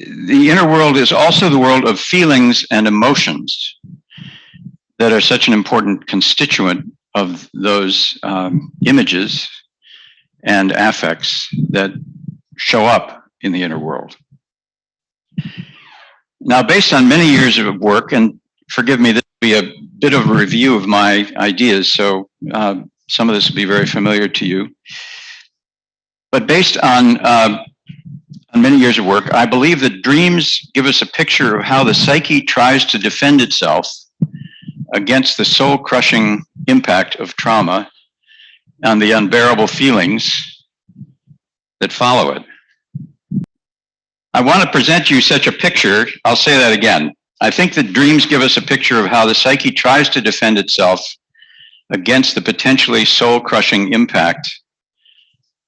the inner world is also the world of feelings and emotions that are such an important constituent of those images and affects that show up in the inner world. Now, based on many years of work, and forgive me, this will be a bit of a review of my ideas, so some of this will be very familiar to you. But based on many years of work, I believe that dreams give us a picture of how the psyche tries to defend itself against the soul-crushing impact of trauma and the unbearable feelings that follow it. I want to present you such a picture. I'll say that again. I think that dreams give us a picture of how the psyche tries to defend itself against the potentially soul-crushing impact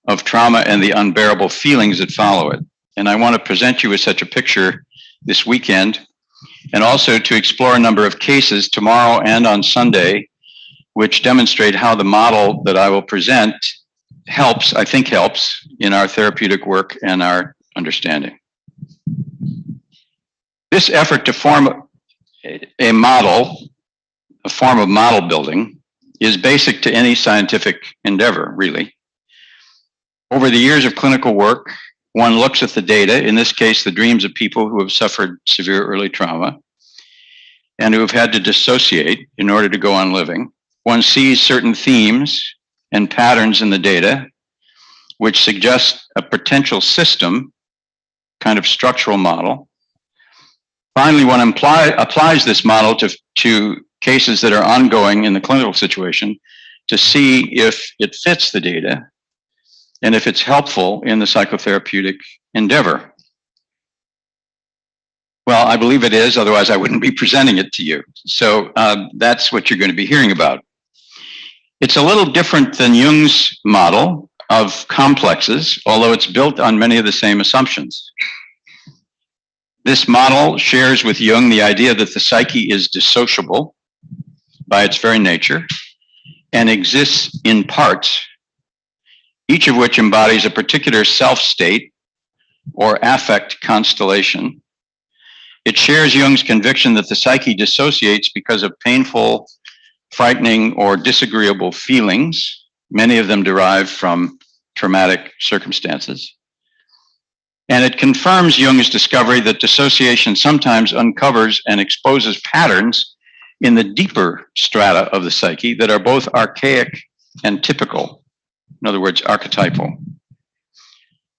of trauma and the unbearable feelings that follow it. And I want to present you with such a picture this weekend, and also to explore a number of cases tomorrow and on Sunday, which demonstrate how the model that I will present helps, I think helps, in our therapeutic work and our understanding. This effort to form a model, a form of model building, is basic to any scientific endeavor, really. Over the years of clinical work, one looks at the data, in this case, the dreams of people who have suffered severe early trauma and who have had to dissociate in order to go on living. One sees certain themes and patterns in the data which suggest a potential system, kind of structural model. Finally, one applies this model to cases that are ongoing in the clinical situation to see if it fits the data and if it's helpful in the psychotherapeutic endeavor. Well, I believe it is, otherwise I wouldn't be presenting it to you. So that's what you're going to be hearing about. It's a little different than Jung's model of complexes, although it's built on many of the same assumptions. This model shares with Jung the idea that the psyche is dissociable by its very nature and exists in parts, each of which embodies a particular self-state or affect constellation. It shares Jung's conviction that the psyche dissociates because of painful, frightening, or disagreeable feelings, many of them derived from traumatic circumstances. And it confirms Jung's discovery that dissociation sometimes uncovers and exposes patterns in the deeper strata of the psyche that are both archaic and typical. In other words, archetypal.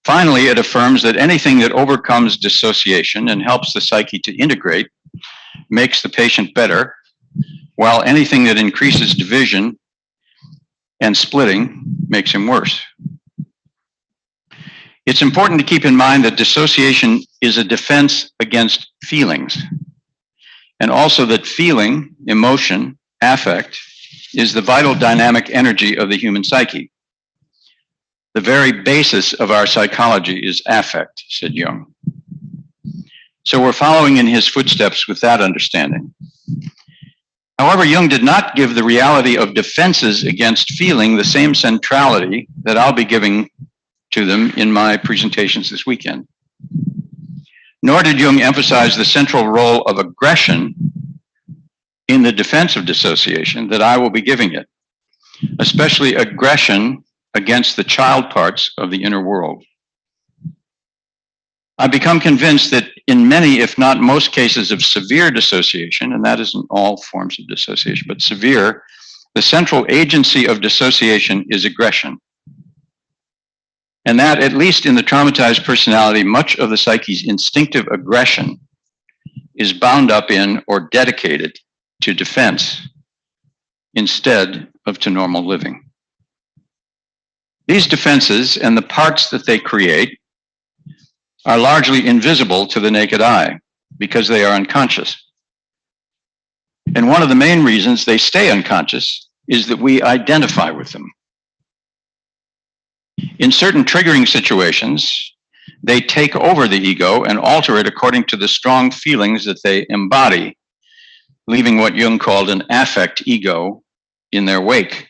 Finally, it affirms that anything that overcomes dissociation and helps the psyche to integrate makes the patient better, while anything that increases division and splitting makes him worse. It's important to keep in mind that dissociation is a defense against feelings, and also that feeling, emotion, affect, is the vital dynamic energy of the human psyche. The very basis of our psychology is affect, said Jung. So we're following in his footsteps with that understanding. However, Jung did not give the reality of defenses against feeling the same centrality that I'll be giving to them in my presentations this weekend. Nor did Jung emphasize the central role of aggression in the defense of dissociation that I will be giving it, especially aggression against the child parts of the inner world. I've become convinced that in many, if not most cases of severe dissociation, and that isn't all forms of dissociation, but severe, the central agency of dissociation is aggression. And that, at least in the traumatized personality, much of the psyche's instinctive aggression is bound up in or dedicated to defense instead of to normal living. These defenses and the parts that they create are largely invisible to the naked eye because they are unconscious. And one of the main reasons they stay unconscious is that we identify with them. In certain triggering situations, they take over the ego and alter it according to the strong feelings that they embody, leaving what Jung called an affect ego in their wake.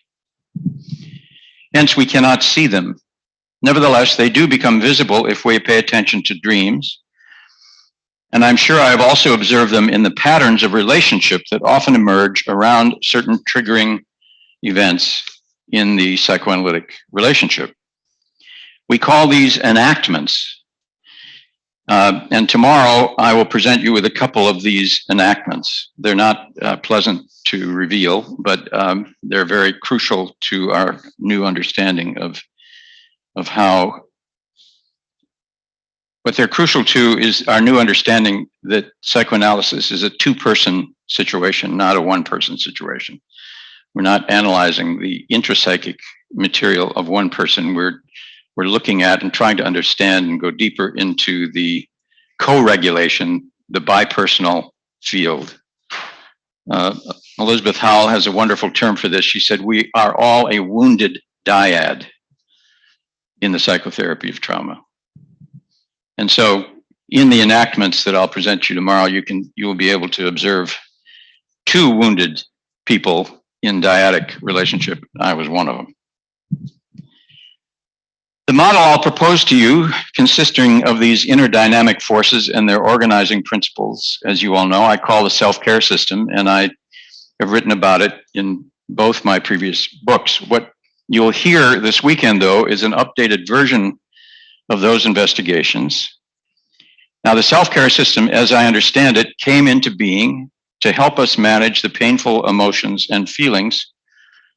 Hence, we cannot see them. Nevertheless, they do become visible if we pay attention to dreams, And I'm sure I have also observed them in the patterns of relationship that often emerge around certain triggering events in the psychoanalytic relationship. We call these enactments. And tomorrow I will present you with a couple of these enactments. They're not pleasant to reveal, but they're very crucial to our new understanding of how. What they're crucial to is our new understanding that psychoanalysis is a two-person situation, not a one-person situation. We're not analyzing the intrapsychic material of one person. We're looking at and trying to understand and go deeper into the co-regulation, the bipersonal field. Elizabeth Howell has a wonderful term for this. She said, we are all a wounded dyad in the psychotherapy of trauma. And so in the enactments that I'll present you tomorrow, you will be able to observe two wounded people in dyadic relationship. I was one of them. The model I'll propose to you, consisting of these inner dynamic forces and their organizing principles, as you all know, I call the self-care system, and I have written about it in both my previous books. What you'll hear this weekend, though, is an updated version of those investigations. Now, the self-care system, as I understand it, came into being to help us manage the painful emotions and feelings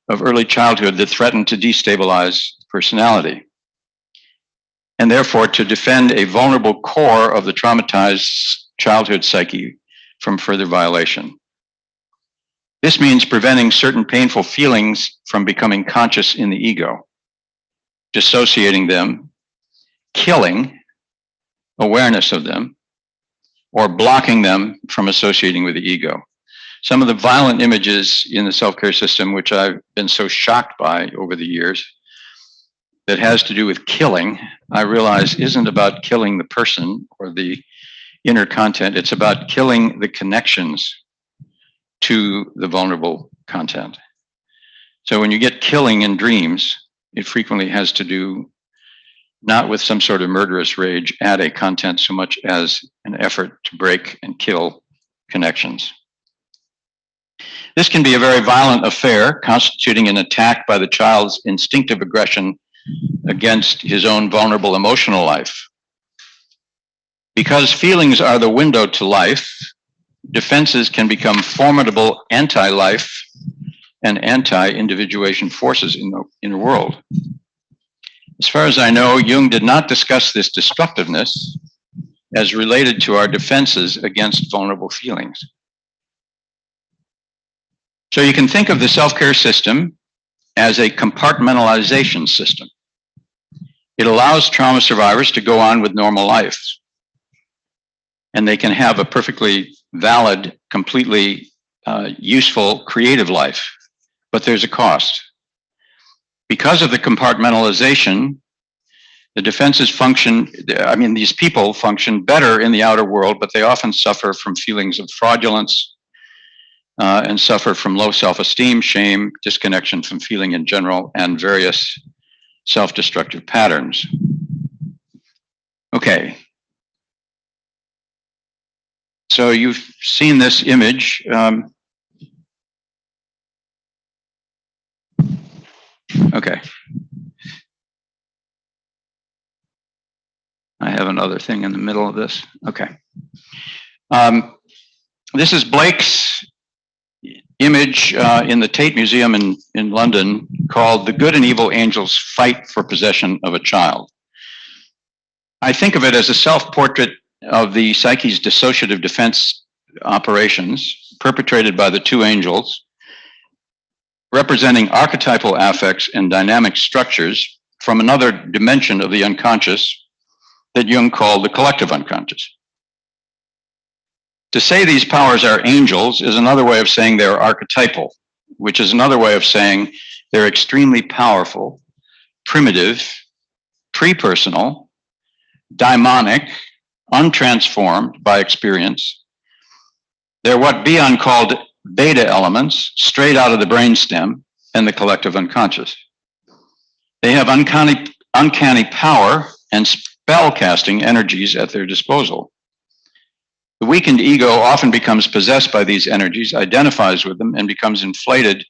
of early childhood that threaten to destabilize personality, and therefore to defend a vulnerable core of the traumatized childhood psyche from further violation. This means preventing certain painful feelings from becoming conscious in the ego, dissociating them, killing awareness of them, or blocking them from associating with the ego. Some of the violent images in the self-care system, which I've been so shocked by over the years, that has to do with killing, I realize isn't about killing the person or the inner content. It's about killing the connections to the vulnerable content. So when you get killing in dreams, it frequently has to do not with some sort of murderous rage at a content so much as an effort to break and kill connections. This can be a very violent affair, constituting an attack by the child's instinctive aggression against his own vulnerable emotional life. Because feelings are the window to life, defenses can become formidable anti-life and anti-individuation forces in the inner world. As far as I know, Jung did not discuss this destructiveness as related to our defenses against vulnerable feelings. So you can think of the self-care system as a compartmentalization system. It allows trauma survivors to go on with normal life, and they can have a perfectly valid, completely useful, creative life, but there's a cost. Because of the compartmentalization, the defenses function, these people function better in the outer world, but they often suffer from feelings of fraudulence and suffer from low self-esteem, shame, disconnection from feeling in general, and various self-destructive patterns. Okay. So you've seen this image. Okay. I have another thing in the middle of this. Okay. This is Blake's image in the Tate Museum in London called "The Good and Evil Angels Fight for Possession of a Child." I think of it as a self-portrait of the psyche's dissociative defense operations perpetrated by the two angels, representing archetypal affects and dynamic structures from another dimension of the unconscious that Jung called the collective unconscious. To say these powers are angels is another way of saying they're archetypal, which is another way of saying they're extremely powerful, primitive, pre-personal, daimonic, untransformed by experience. They're what Bion called beta elements, straight out of the brainstem and the collective unconscious. They have uncanny power and spell casting energies at their disposal. weakened ego often becomes possessed by these energies, identifies with them, and becomes inflated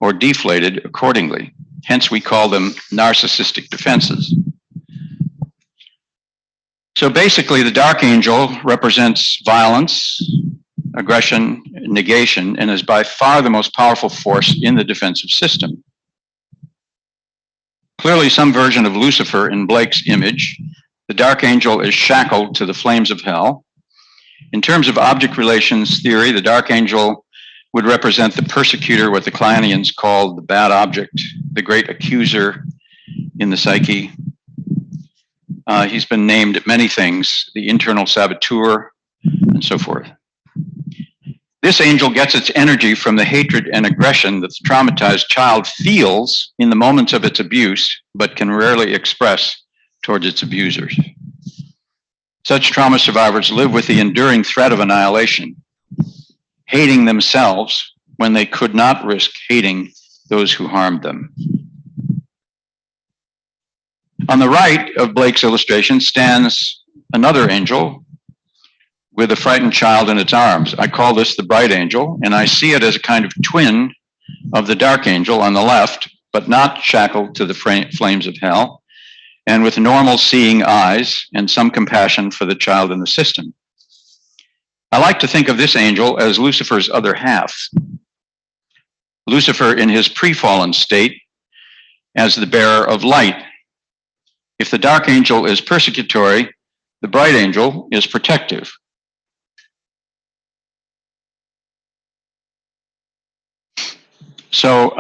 or deflated accordingly. Hence, we call them narcissistic defenses. So basically, the dark angel represents violence, aggression, negation, and is by far the most powerful force in the defensive system. Clearly, some version of Lucifer in Blake's image, the dark angel is shackled to the flames of hell. In terms of object relations theory, the dark angel would represent the persecutor, what the Kleinians called the bad object, the great accuser in the psyche. He's been named many things, the internal saboteur, and so forth. This angel gets its energy from the hatred and aggression that the traumatized child feels in the moments of its abuse, but can rarely express towards its abusers. Such trauma survivors live with the enduring threat of annihilation, hating themselves when they could not risk hating those who harmed them. On the right of Blake's illustration stands another angel with a frightened child in its arms. I call this the bright angel, and I see it as a kind of twin of the dark angel on the left, but not shackled to the flames of hell, and with normal seeing eyes and some compassion for the child in the system. I like to think of this angel as Lucifer's other half. Lucifer in his pre-fallen state as the bearer of light. If the dark angel is persecutory, the bright angel is protective. So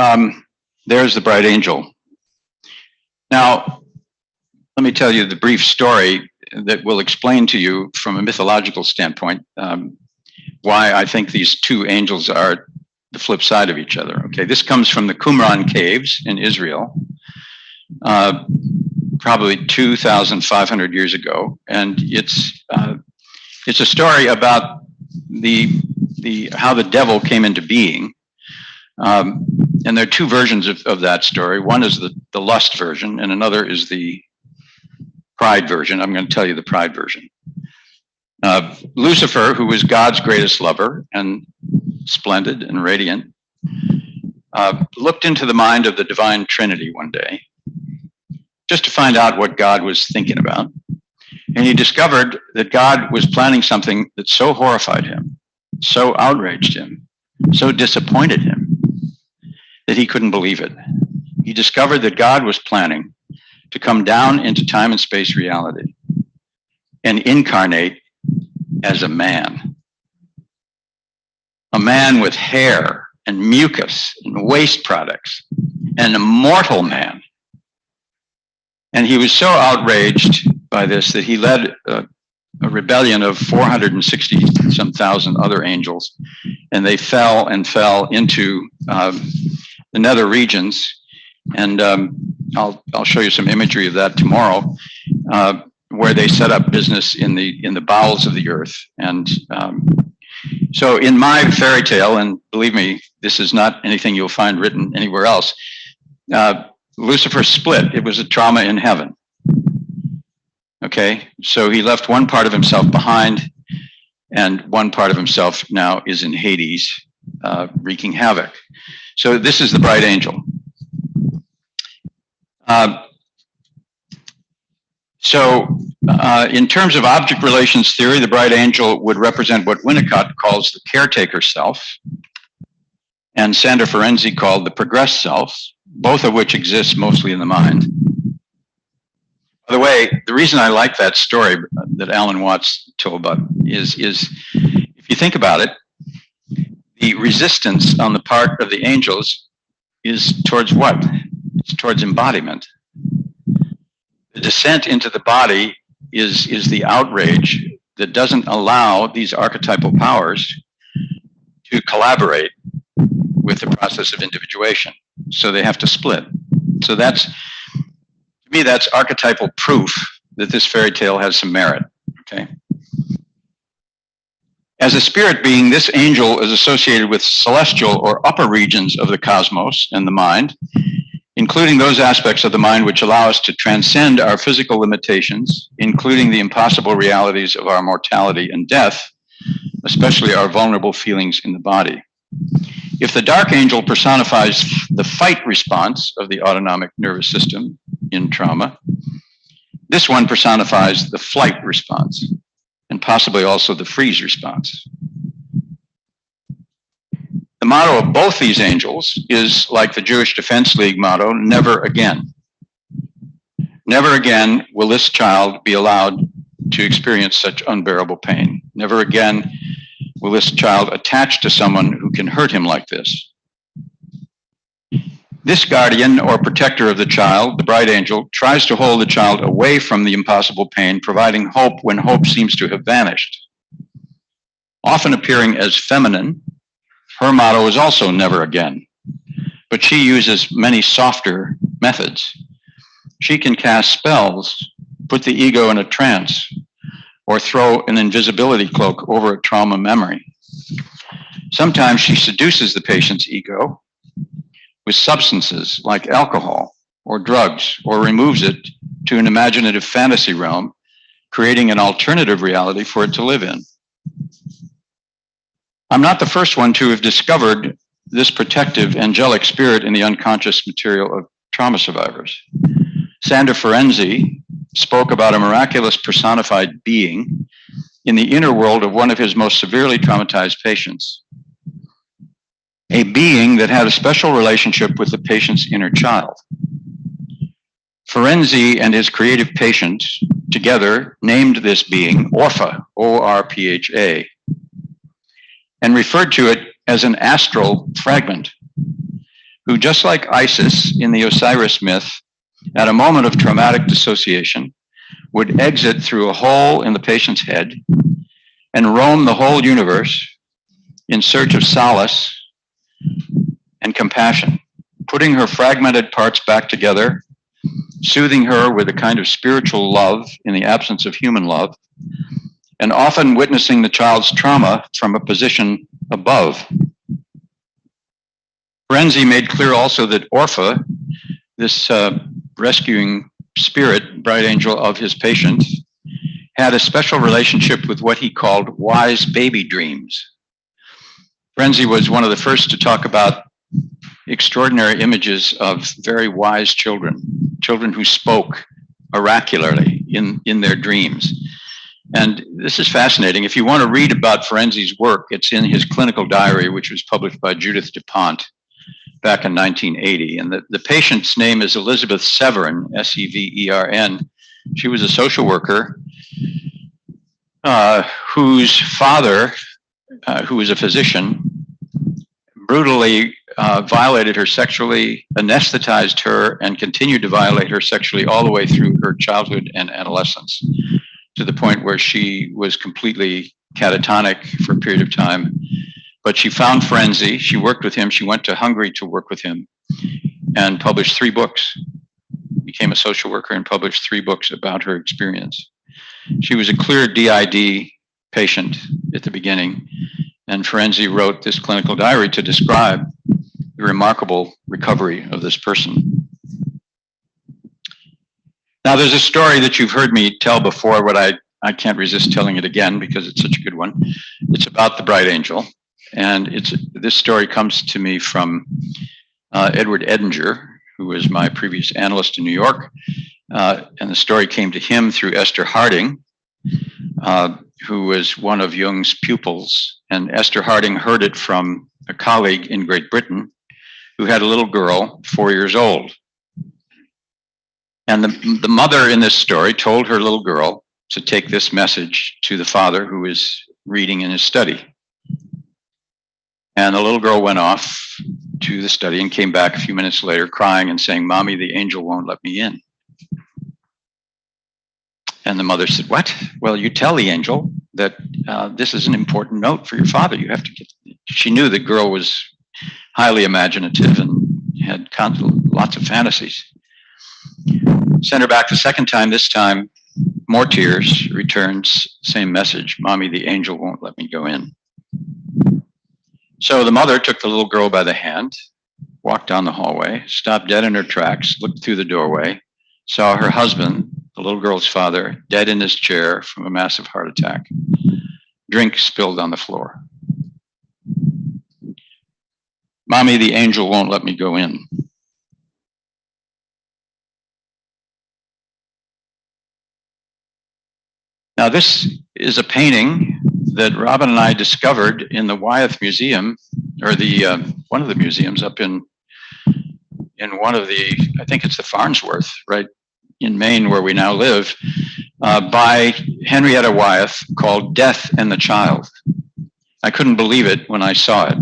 there's the bright angel. Now, let me tell you the brief story that will explain to you from a mythological standpoint why I think these two angels are the flip side of each other. Okay, this comes from the Qumran caves in Israel, probably 2,500 years ago, and it's a story about how the devil came into being. And there are two versions of that story. One is the lust version, and another is the pride version. I'm going to tell you the pride version. Lucifer, who was God's greatest lover and splendid and radiant, looked into the mind of the divine Trinity one day just to find out what God was thinking about. And he discovered that God was planning something that so horrified him, so outraged him, so disappointed him, that he couldn't believe it. He discovered that God was planning to come down into time and space reality and incarnate as a man with hair and mucus and waste products, an immortal man. And he was so outraged by this that he led a rebellion of 460-some thousand other angels, and they fell into the nether regions. And I'll show you some imagery of that tomorrow, where they set up business in the bowels of the earth. And so in my fairy tale, and believe me, this is not anything you'll find written anywhere else, Lucifer split. It was a trauma in heaven. Okay, so he left one part of himself behind, and one part of himself now is in Hades, wreaking havoc. So this is the bright angel. In terms of object relations theory, the bright angel would represent what Winnicott calls the caretaker self, and Sandra Ferenczi called the progressed self, both of which exist mostly in the mind. By the way, the reason I like that story that Alan Watts told about is if you think about it, the resistance on the part of the angels is towards what? It's towards embodiment. The descent into the body is the outrage that doesn't allow these archetypal powers to collaborate with the process of individuation. So they have to split. So to me, that's archetypal proof that this fairy tale has some merit, okay? As a spirit being, this angel is associated with celestial or upper regions of the cosmos and the mind, including those aspects of the mind which allow us to transcend our physical limitations, including the impossible realities of our mortality and death, especially our vulnerable feelings in the body. If the dark angel personifies the fight response of the autonomic nervous system in trauma, this one personifies the flight response and possibly also the freeze response. The motto of both these angels is like the Jewish Defense League motto, never again. Never again will this child be allowed to experience such unbearable pain. Never again will this child attach to someone who can hurt him like this. This guardian or protector of the child, the bright angel, tries to hold the child away from the impossible pain, providing hope when hope seems to have vanished. Often appearing as feminine, her motto is also never again, but she uses many softer methods. She can cast spells, put the ego in a trance, or throw an invisibility cloak over a trauma memory. Sometimes she seduces the patient's ego with substances like alcohol or drugs, or removes it to an imaginative fantasy realm, creating an alternative reality for it to live in. I'm not the first one to have discovered this protective angelic spirit in the unconscious material of trauma survivors. Sandor Ferenczi spoke about a miraculous personified being in the inner world of one of his most severely traumatized patients. A being that had a special relationship with the patient's inner child. Ferenczi and his creative patient together named this being Orpha, O-R-P-H-A, and referred to it as an astral fragment, who, just like Isis in the Osiris myth, at a moment of traumatic dissociation, would exit through a hole in the patient's head and roam the whole universe in search of solace and compassion, putting her fragmented parts back together, soothing her with a kind of spiritual love in the absence of human love, and often witnessing the child's trauma from a position above. Ferenczi made clear also that Orpha, this rescuing spirit, bright angel of his patient, had a special relationship with what he called wise baby dreams. Ferenczi was one of the first to talk about extraordinary images of very wise children, children who spoke oracularly in their dreams. And this is fascinating. If you want to read about Ferenczi's work, it's in his clinical diary, which was published by Judith DuPont back in 1980. And the patient's name is Elizabeth Severn, S-E-V-E-R-N. She was a social worker whose father, who was a physician, brutally violated her sexually, anesthetized her, and continued to violate her sexually all the way through her childhood and adolescence, to the point where she was completely catatonic for a period of time. But she found Ferenczi, she worked with him, she went to Hungary to work with him, and published 3 books, became a social worker and published 3 books about her experience. She was a clear DID patient at the beginning, and Ferenczi wrote this clinical diary to describe the remarkable recovery of this person. Now, there's a story that you've heard me tell before, but I can't resist telling it again because it's such a good one. It's about the bright angel, and this story comes to me from Edward Edinger, who was my previous analyst in New York, and the story came to him through Esther Harding, who was one of Jung's pupils, and Esther Harding heard it from a colleague in Great Britain who had a little girl, 4 years old. And the mother in this story told her little girl to take this message to the father who was reading in his study. And the little girl went off to the study and came back a few minutes later crying and saying, "Mommy, the angel won't let me in." And the mother said, "What?" "Well, you tell the angel that this is an important note for your father. You have to get." She knew the girl was highly imaginative and had lots of fantasies. Sent her back the second time, this time, more tears, returns, same message, "Mommy, the angel won't let me go in." So the mother took the little girl by the hand, walked down the hallway, stopped dead in her tracks, looked through the doorway, saw her husband, the little girl's father, dead in his chair from a massive heart attack. drink spilled on the floor. Mommy, the angel won't let me go in. Now, this is a painting that Robin and I discovered in the Wyeth Museum, or the one of the museums up in one of the, I think it's the Farnsworth, right in Maine where we now live, by Henrietta Wyeth, called Death and the Child. I couldn't believe it when I saw it,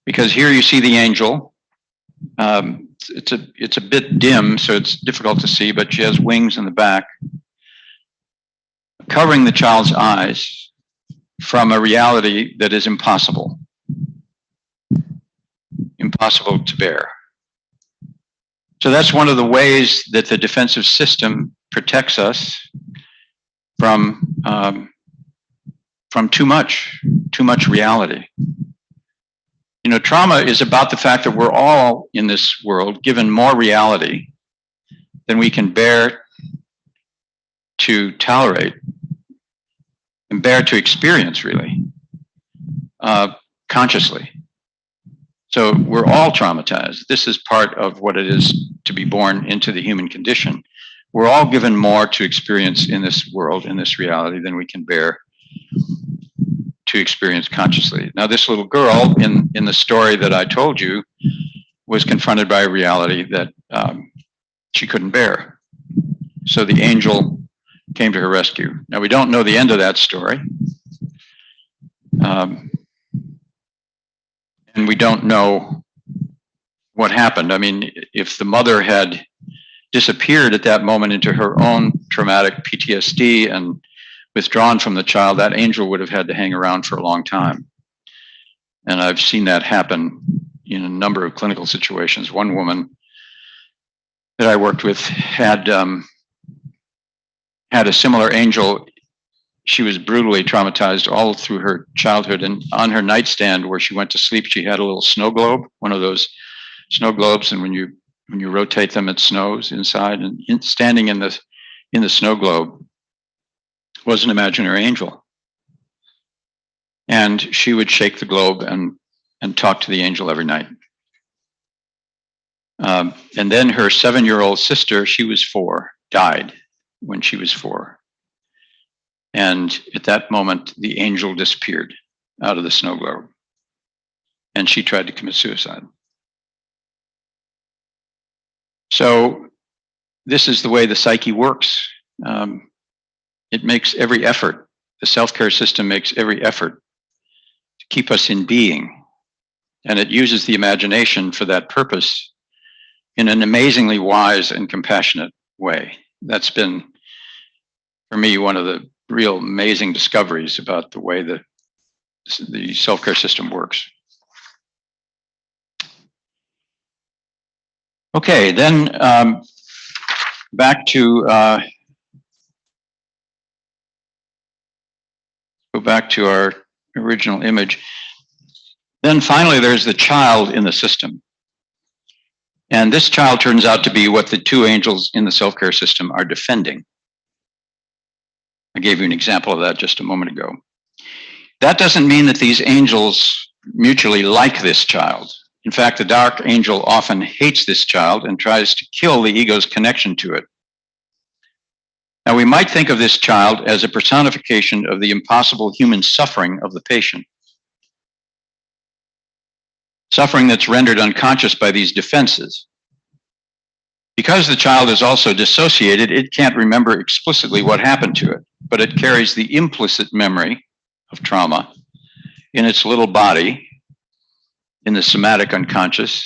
because here you see the angel. It's a bit dim, so it's difficult to see, but she has wings in the back, covering the child's eyes from a reality that is impossible to bear. So that's one of the ways that the defensive system protects us from too much reality. You know, trauma is about the fact that we're all in this world given more reality than we can bear to tolerate and bear to experience, really, consciously. So we're all traumatized. This is part of what it is to be born into the human condition. We're all given more to experience in this world, in this reality, than we can bear to experience consciously. Now, this little girl in the story that I told you was confronted by a reality that she couldn't bear. So the angel came to her rescue. Now, we don't know the end of that story. And we don't know what happened. I mean, if the mother had disappeared at that moment into her own traumatic PTSD and withdrawn from the child, that angel would have had to hang around for a long time. And I've seen that happen in a number of clinical situations. One woman that I worked with had a similar angel. She was brutally traumatized all through her childhood, and on her nightstand where she went to sleep, she had a little snow globe, one of those snow globes, and when you rotate them, it snows inside. And standing in the snow globe was an imaginary angel, and she would shake the globe and talk to the angel every night. And then her 7-year-old sister, she was 4, died when she was 4. And at that moment, the angel disappeared out of the snow globe, and she tried to commit suicide. So this is the way the psyche works. It makes every effort. The self-care system makes every effort to keep us in being, and it uses the imagination for that purpose in an amazingly wise and compassionate way. That's been, for me, one of the real amazing discoveries about the way the self-care system works. Okay, then back to go back to our original image. Then finally, there's the child in the system. And this child turns out to be what the 2 angels in the self-care system are defending. I gave you an example of that just a moment ago. That doesn't mean that these angels mutually like this child. In fact, the dark angel often hates this child and tries to kill the ego's connection to it. Now, we might think of this child as a personification of the impossible human suffering of the patient. Suffering that's rendered unconscious by these defenses. Because the child is also dissociated, it can't remember explicitly what happened to it, but it carries the implicit memory of trauma in its little body, in the somatic unconscious,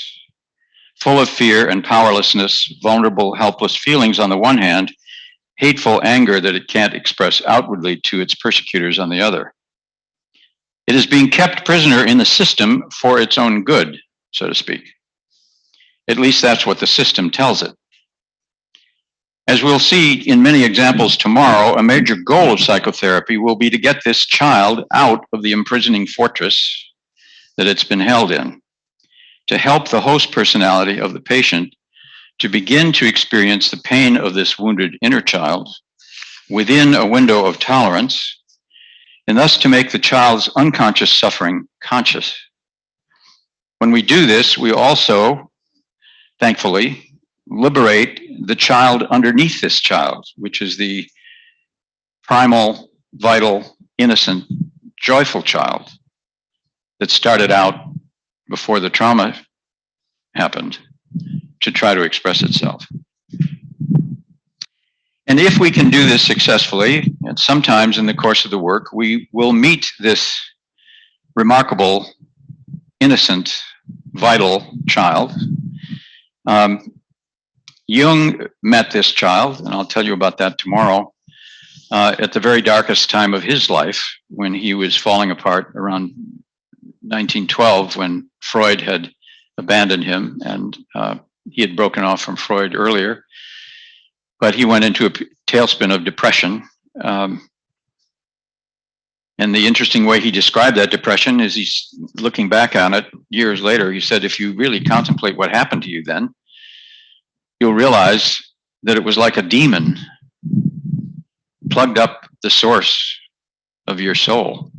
full of fear and powerlessness, vulnerable, helpless feelings on the one hand, hateful anger that it can't express outwardly to its persecutors on the other. It is being kept prisoner in the system for its own good, so to speak. At least that's what the system tells it. As we'll see in many examples tomorrow, a major goal of psychotherapy will be to get this child out of the imprisoning fortress that it's been held in, to help the host personality of the patient to begin to experience the pain of this wounded inner child within a window of tolerance, and thus to make the child's unconscious suffering conscious. When we do this, we also, thankfully, liberate the child underneath this child, which is the primal, vital, innocent, joyful child that started out before the trauma happened to try to express itself. And if we can do this successfully, and sometimes in the course of the work, we will meet this remarkable, innocent, vital child. Jung met this child, and I'll tell you about that tomorrow, at the very darkest time of his life, when he was falling apart around 1912, when Freud had abandoned him, and he had broken off from Freud earlier. But he went into a tailspin of depression. And the interesting way he described that depression is he's looking back on it years later. He said, if you really contemplate what happened to you then, you'll realize that it was like a demon plugged up the source of your soul.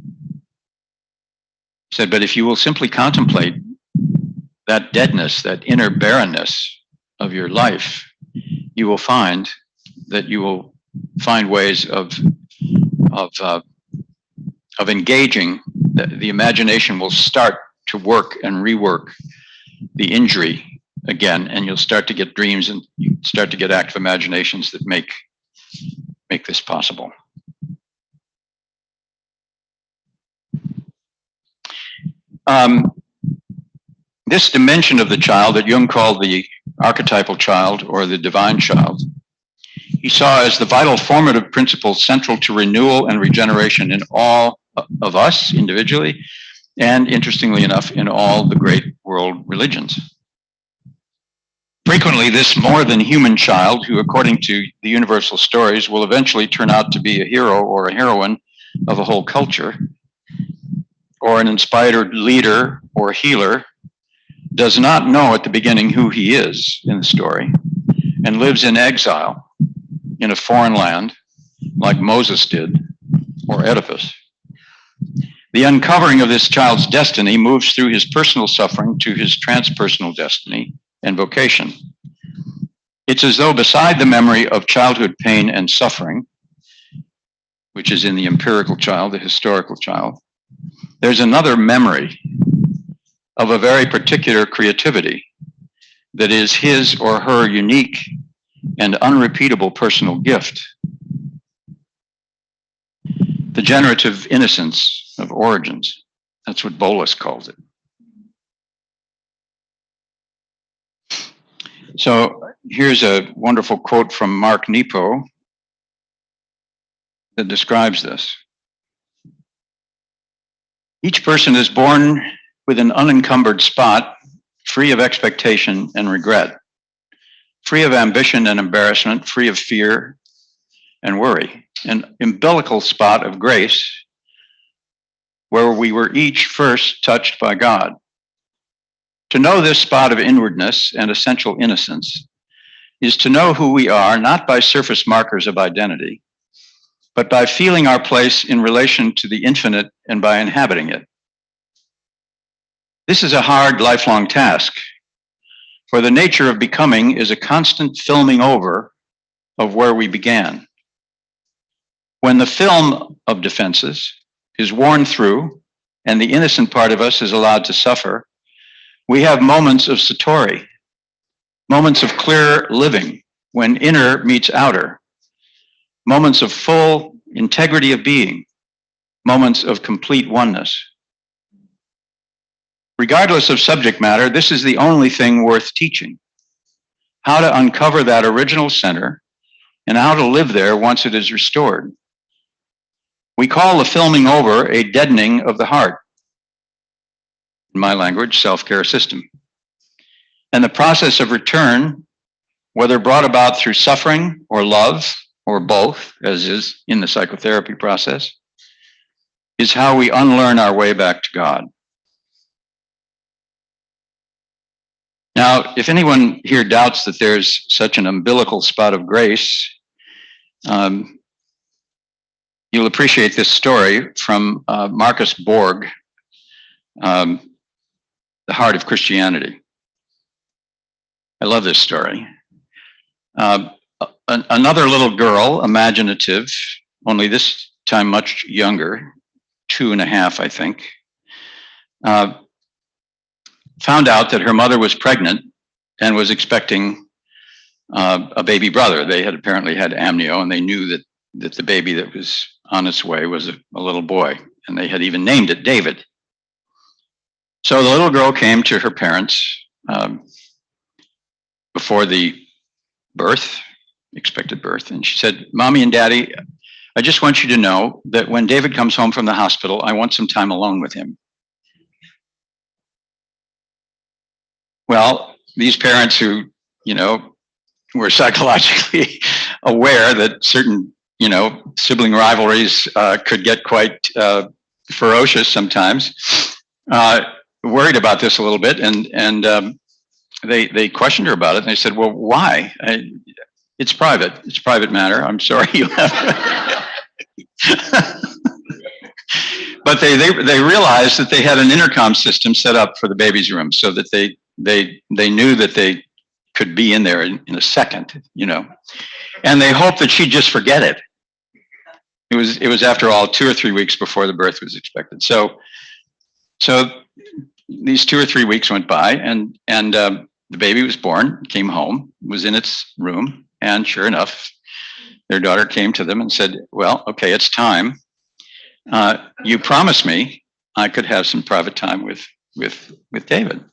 He said, but if you will simply contemplate that deadness, that inner barrenness of your life, you will find that you will find ways of engaging. The imagination will start to work and rework the injury again, and you'll start to get dreams and you start to get active imaginations that make this possible. This dimension of the child that Jung called the archetypal child or the divine child, he saw as the vital formative principle central to renewal and regeneration in all of us individually, and interestingly enough, in all the great world religions. Frequently, this more than human child, who according to the universal stories will eventually turn out to be a hero or a heroine of a whole culture, or an inspired leader or healer, does not know at the beginning who he is in the story, and lives in exile in a foreign land like Moses did, or Oedipus. The uncovering of this child's destiny moves through his personal suffering to his transpersonal destiny and vocation. It's as though beside the memory of childhood pain and suffering, which is in the empirical child, the historical child, there's another memory of a very particular creativity that is his or her unique and unrepeatable personal gift. The generative innocence of origins. That's what Bolus calls it. So here's a wonderful quote from Mark Nepo that describes this. Each person is born with an unencumbered spot, free of expectation and regret, free of ambition and embarrassment, free of fear and worry, an umbilical spot of grace where we were each first touched by God. To know this spot of inwardness and essential innocence is to know who we are, not by surface markers of identity, but by feeling our place in relation to the infinite and by inhabiting it. This is a hard, lifelong task, for the nature of becoming is a constant filming over of where we began. When the film of defenses is worn through and the innocent part of us is allowed to suffer, we have moments of satori, moments of clear living when inner meets outer, moments of full integrity of being, moments of complete oneness. Regardless of subject matter, this is the only thing worth teaching. How to uncover that original center and how to live there once it is restored. We call the filming over a deadening of the heart. In my language, self-care system. And the process of return, whether brought about through suffering or love or both, as is in the psychotherapy process, is how we unlearn our way back to God. Now, if anyone here doubts that there's such an umbilical spot of grace, You'll appreciate this story from Marcus Borg, The Heart of Christianity. I love this story. Another little girl, imaginative, only this time much younger, 2.5, I think, found out that her mother was pregnant and was expecting a baby brother. They had apparently had amnio, and they knew that the baby that was on its way was a little boy, and they had even named it David. So the little girl came to her parents before the expected birth, and she said, "Mommy and Daddy, I just want you to know that when David comes home from the hospital, I want some time alone with him." Well, these parents who, were psychologically aware that certain, sibling rivalries could get quite ferocious sometimes, worried about this a little bit, and they questioned her about it, and they said, "Well, why? It's private. It's private matter. I'm sorry you have." But they realized that they had an intercom system set up for the baby's room, so that they knew that they could be in there in a second, and they hoped that she'd just forget it. It was after all 2 or 3 weeks before the birth was expected. So these 2 or 3 weeks went by, and the baby was born, came home, was in its room, and sure enough, their daughter came to them and said, "Well, okay, it's time. You promised me I could have some private time with David."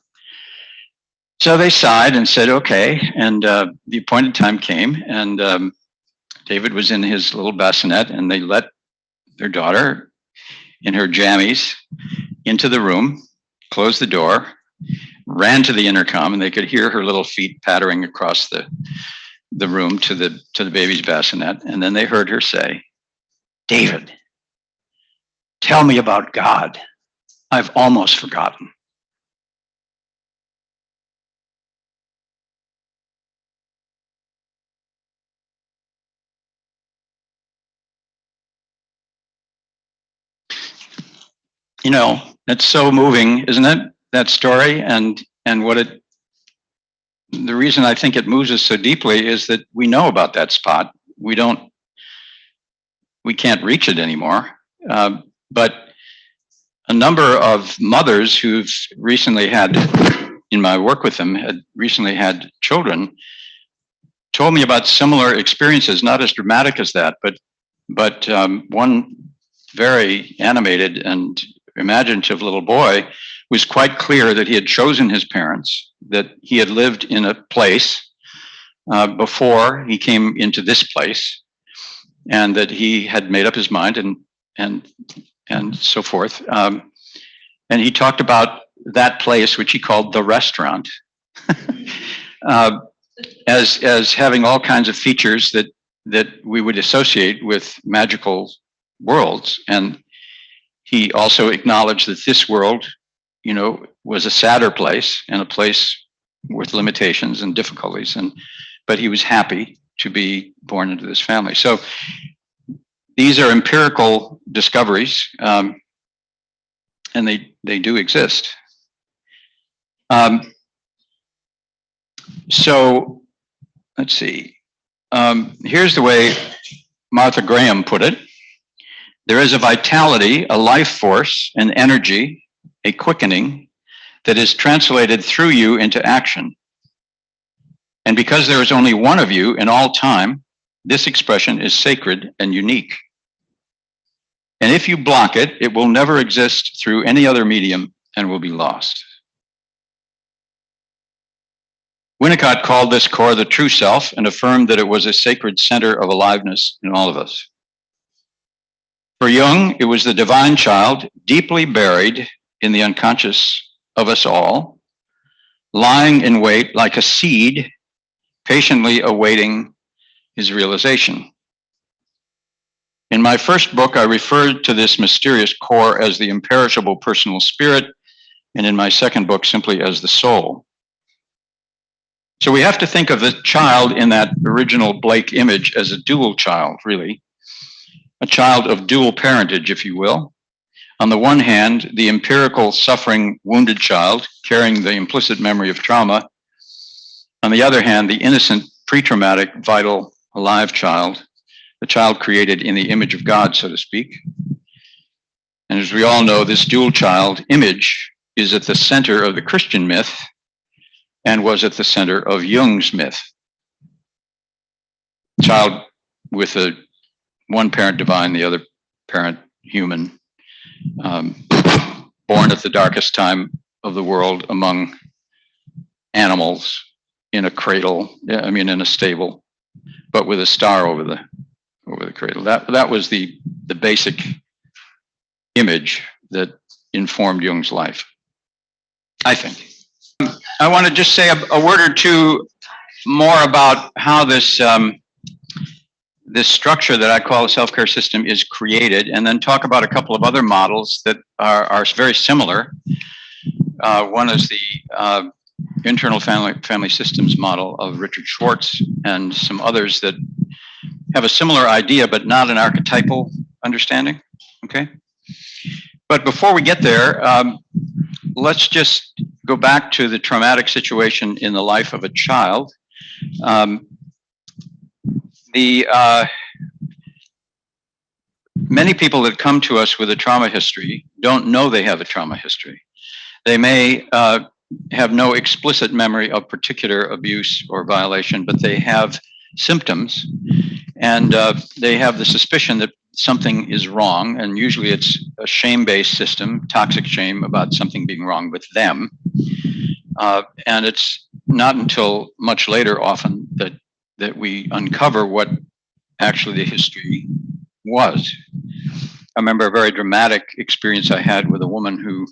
So they sighed and said, "Okay," and the appointed time came, and David was in his little bassinet, and they let their daughter in her jammies into the room, closed the door, ran to the intercom, and they could hear her little feet pattering across the room to the baby's bassinet. And then they heard her say, "David, tell me about God. I've almost forgotten." It's so moving, isn't it? That story, and the reason I think it moves us so deeply is that we know about that spot. We can't reach it anymore. But a number of mothers who've recently had, in my work with them, had recently had children, told me about similar experiences, not as dramatic as that, but one very animated and imaginative little boy was quite clear that he had chosen his parents, that he had lived in a place before he came into this place, and that he had made up his mind and so forth. And he talked about that place, which he called the restaurant, as having all kinds of features that we would associate with magical worlds. And he also acknowledged that this world, was a sadder place and a place with limitations and difficulties. But he was happy to be born into this family. So these are empirical discoveries, and they do exist. So let's see. Here's the way Martha Graham put it. There is a vitality, a life force, an energy, a quickening that is translated through you into action. And because there is only one of you in all time, this expression is sacred and unique. And if you block it, it will never exist through any other medium and will be lost. Winnicott called this core the true self and affirmed that it was a sacred center of aliveness in all of us. For Jung, it was the divine child deeply buried in the unconscious of us all, lying in wait like a seed, patiently awaiting his realization. In my first book, I referred to this mysterious core as the imperishable personal spirit, and in my second book, simply as the soul. So we have to think of the child in that original Blake image as a dual child, really. a child of dual parentage, if you will. On the one hand, the empirical, suffering, wounded child carrying the implicit memory of trauma. On the other hand, the innocent, pre-traumatic, vital, alive child, the child created in the image of God, so to speak. And as we all know, this dual child image is at the center of the Christian myth and was at the center of Jung's myth. Child with one parent divine, the other parent human, born at the darkest time of the world among animals in a cradle, in a stable, but with a star over the cradle. That was the basic image that informed Jung's life, I think. I want to just say a word or two more about how this structure that I call a self-care system is created, and then talk about a couple of other models that are very similar. One is the internal family systems model of Richard Schwartz, and some others that have a similar idea, but not an archetypal understanding, okay? But before we get there, let's just go back to the traumatic situation in the life of a child. Many people that come to us with a trauma history don't know they have a trauma history. They may have no explicit memory of particular abuse or violation, but they have symptoms, and they have the suspicion that something is wrong, and usually it's a shame-based system, toxic shame about something being wrong with them. And it's not until much later often that we uncover what actually the history was. I remember a very dramatic experience I had with a woman who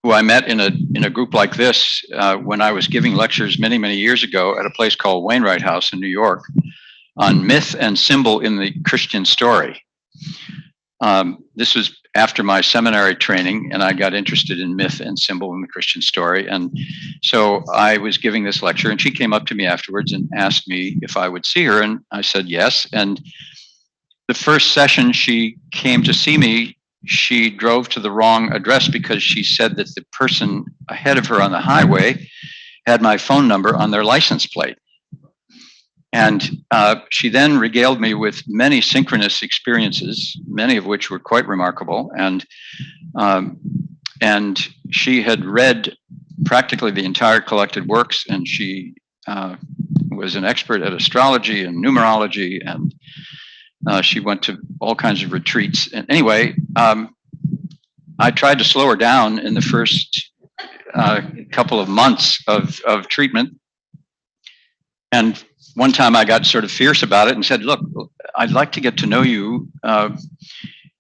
I met in a group like this when I was giving lectures many, many years ago at a place called Wainwright House in New York on myth and symbol in the Christian story. This was after my seminary training, and I got interested in myth and symbol in the Christian story. And so I was giving this lecture, and she came up to me afterwards and asked me if I would see her, and I said yes. And the first session she came to see me, she drove to the wrong address because she said that the person ahead of her on the highway had my phone number on their license plate. And she then regaled me with many synchronous experiences, many of which were quite remarkable. And she had read practically the entire collected works, and she was an expert at astrology and numerology, and she went to all kinds of retreats. And anyway, I tried to slow her down in the first couple of months of treatment. And one time I got sort of fierce about it and said, look, I'd like to get to know you,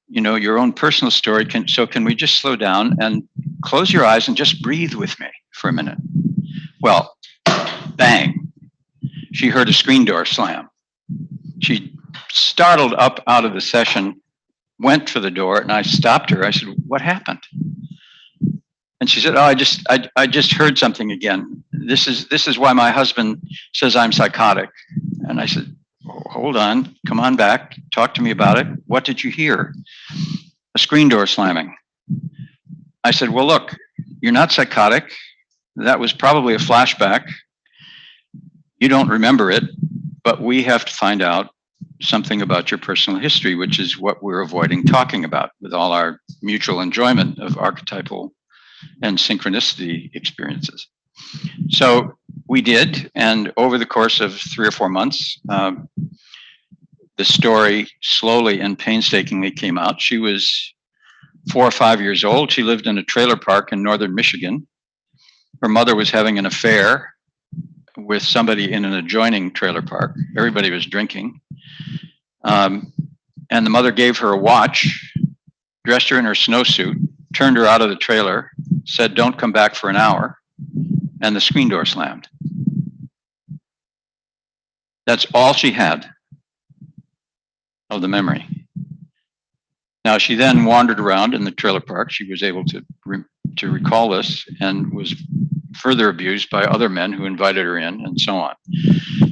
your own personal story. Can we just slow down and close your eyes and just breathe with me for a minute? Well, bang, she heard a screen door slam. She startled up out of the session, went for the door, and I stopped her. I said, what happened? And she said, oh, I just heard something again. This is why my husband says I'm psychotic. And I said, oh, hold on, come on back, talk to me about it. What did you hear? A screen door slamming. I said, well, look, you're not psychotic. That was probably a flashback. You don't remember it, but we have to find out something about your personal history, which is what we're avoiding talking about with all our mutual enjoyment of archetypal and synchronicity experiences. So we did, and over the course of 3 or 4 months, the story slowly and painstakingly came out. She was 4 or 5 years old. She lived in a trailer park in northern Michigan. Her mother was having an affair with somebody in an adjoining trailer park. Everybody was drinking. And the mother gave her a watch, dressed her in her snowsuit, turned her out of the trailer, said, don't come back for an hour, and the screen door slammed. That's all she had of the memory. Now, she then wandered around in the trailer park. She was able to recall this, and was further abused by other men who invited her in, and so on.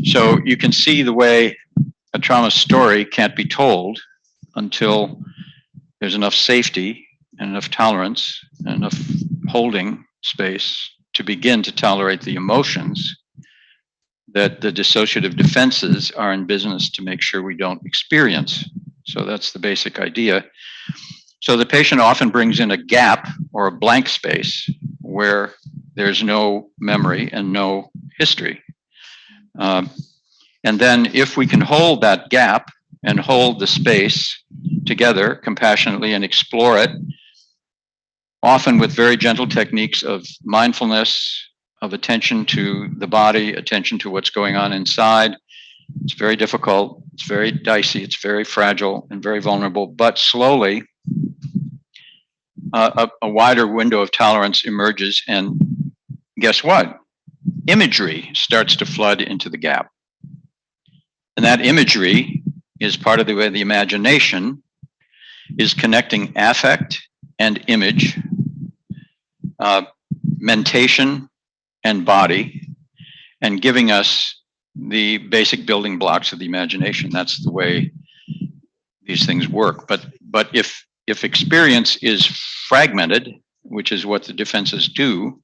So you can see the way a trauma story can't be told until there's enough safety and enough tolerance and enough holding space to begin to tolerate the emotions that the dissociative defenses are in business to make sure we don't experience. So that's the basic idea. So the patient often brings in a gap or a blank space where there's no memory and no history. And then if we can hold that gap and hold the space together compassionately and explore it, often with very gentle techniques of mindfulness, of attention to the body, attention to what's going on inside. It's very difficult, it's very dicey, it's very fragile and very vulnerable, but slowly a wider window of tolerance emerges, and guess what? Imagery starts to flood into the gap. And that imagery is part of the way the imagination is connecting affect and image, mentation and body, and giving us the basic building blocks of the imagination. That's the way these things work. But if experience is fragmented, which is what the defenses do,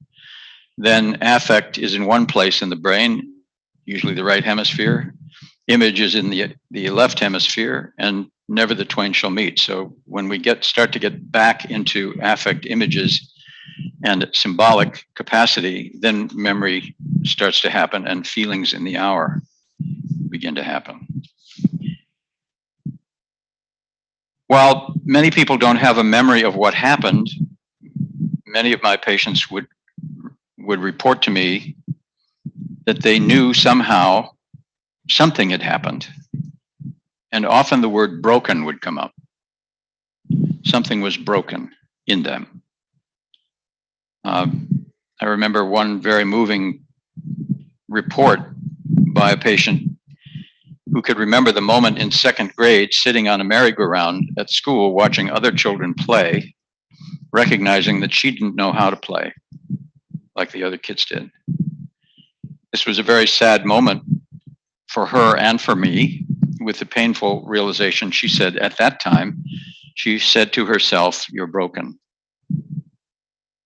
then affect is in one place in the brain, usually the right hemisphere. Image is in the left hemisphere, and never the twain shall meet. So when we start to get back into affect images and symbolic capacity, then memory starts to happen and feelings in the hour begin to happen. While many people don't have a memory of what happened, many of my patients would report to me that they knew somehow something had happened. And often the word broken would come up. Something was broken in them. I remember one very moving report by a patient who could remember the moment in second grade sitting on a merry-go-round at school watching other children play, recognizing that she didn't know how to play like the other kids did. This was a very sad moment for her and for me, with the painful realization. She said at that time, she said to herself, "You're broken."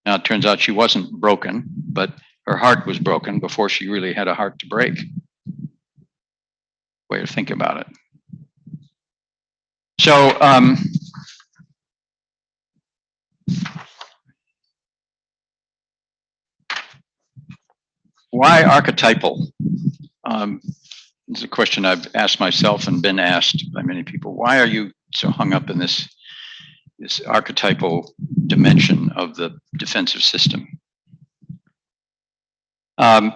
Now it turns out she wasn't broken, but her heart was broken before she really had a heart to break. Way to think about it. So why archetypal? This is a question I've asked myself and been asked by many people. Why are you so hung up in this archetypal dimension of the defensive system? I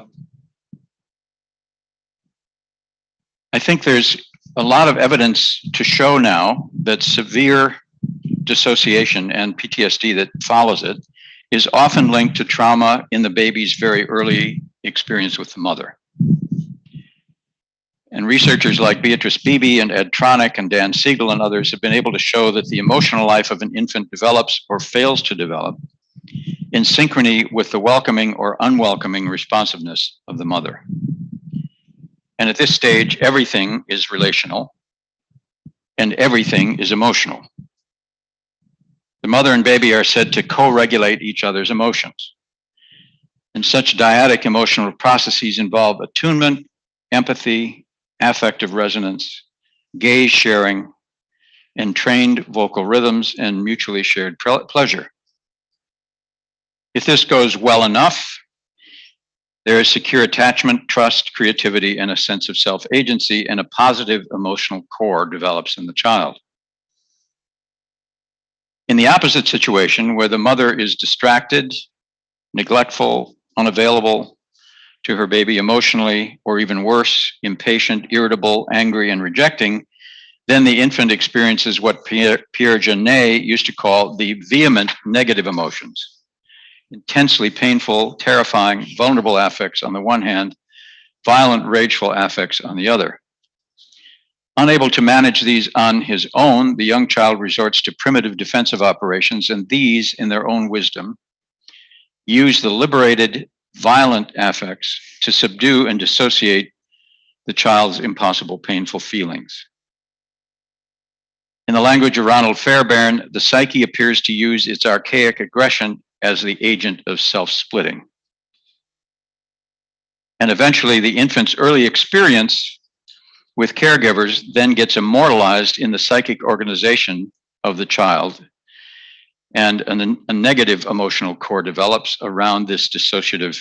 think there's a lot of evidence to show now that severe dissociation and PTSD that follows it is often linked to trauma in the baby's very early experience with the mother. And researchers like Beatrice Beebe and Ed Tronick and Dan Siegel and others have been able to show that the emotional life of an infant develops or fails to develop in synchrony with the welcoming or unwelcoming responsiveness of the mother. And at this stage, everything is relational and everything is emotional. The mother and baby are said to co-regulate each other's emotions. And such dyadic emotional processes involve attunement, empathy, affective resonance, gaze sharing, and trained vocal rhythms and mutually shared pleasure. If this goes well enough, there is secure attachment, trust, creativity, and a sense of self-agency, and a positive emotional core develops in the child. In the opposite situation, where the mother is distracted, neglectful, unavailable to her baby emotionally, or even worse, impatient, irritable, angry, and rejecting, then the infant experiences what Pierre Janet used to call the vehement negative emotions. Intensely painful, terrifying, vulnerable affects on the one hand, violent, rageful affects on the other. Unable to manage these on his own, the young child resorts to primitive defensive operations, and these, in their own wisdom, use the liberated, violent affects to subdue and dissociate the child's impossible, painful feelings. In the language of Ronald Fairbairn, the psyche appears to use its archaic aggression as the agent of self-splitting. And eventually, the infant's early experience with caregivers then gets immortalized in the psychic organization of the child, and a negative emotional core develops around this dissociative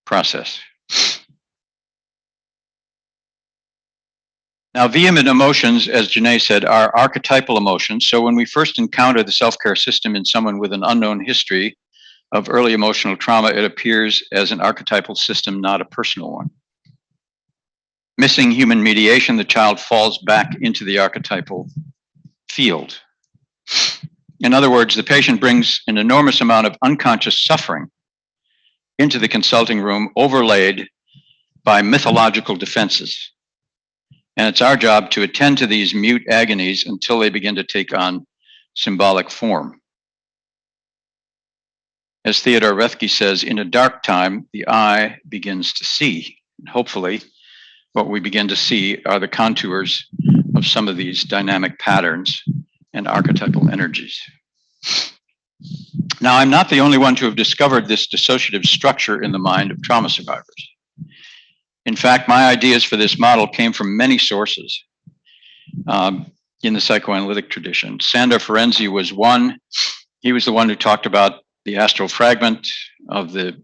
process. Now, vehement emotions, as Janae said, are archetypal emotions. So when we first encounter the self-care system in someone with an unknown history of early emotional trauma, it appears as an archetypal system, not a personal one. Missing human mediation, the child falls back into the archetypal field. In other words, the patient brings an enormous amount of unconscious suffering into the consulting room, overlaid by mythological defenses. And it's our job to attend to these mute agonies until they begin to take on symbolic form. As Theodore Roethke says, in a dark time, the eye begins to see. And hopefully, what we begin to see are the contours of some of these dynamic patterns and archetypal energies. Now, I'm not the only one to have discovered this dissociative structure in the mind of trauma survivors. In fact, my ideas for this model came from many sources in the psychoanalytic tradition. Sandor Ferenczi was one. He was the one who talked about the astral fragment of the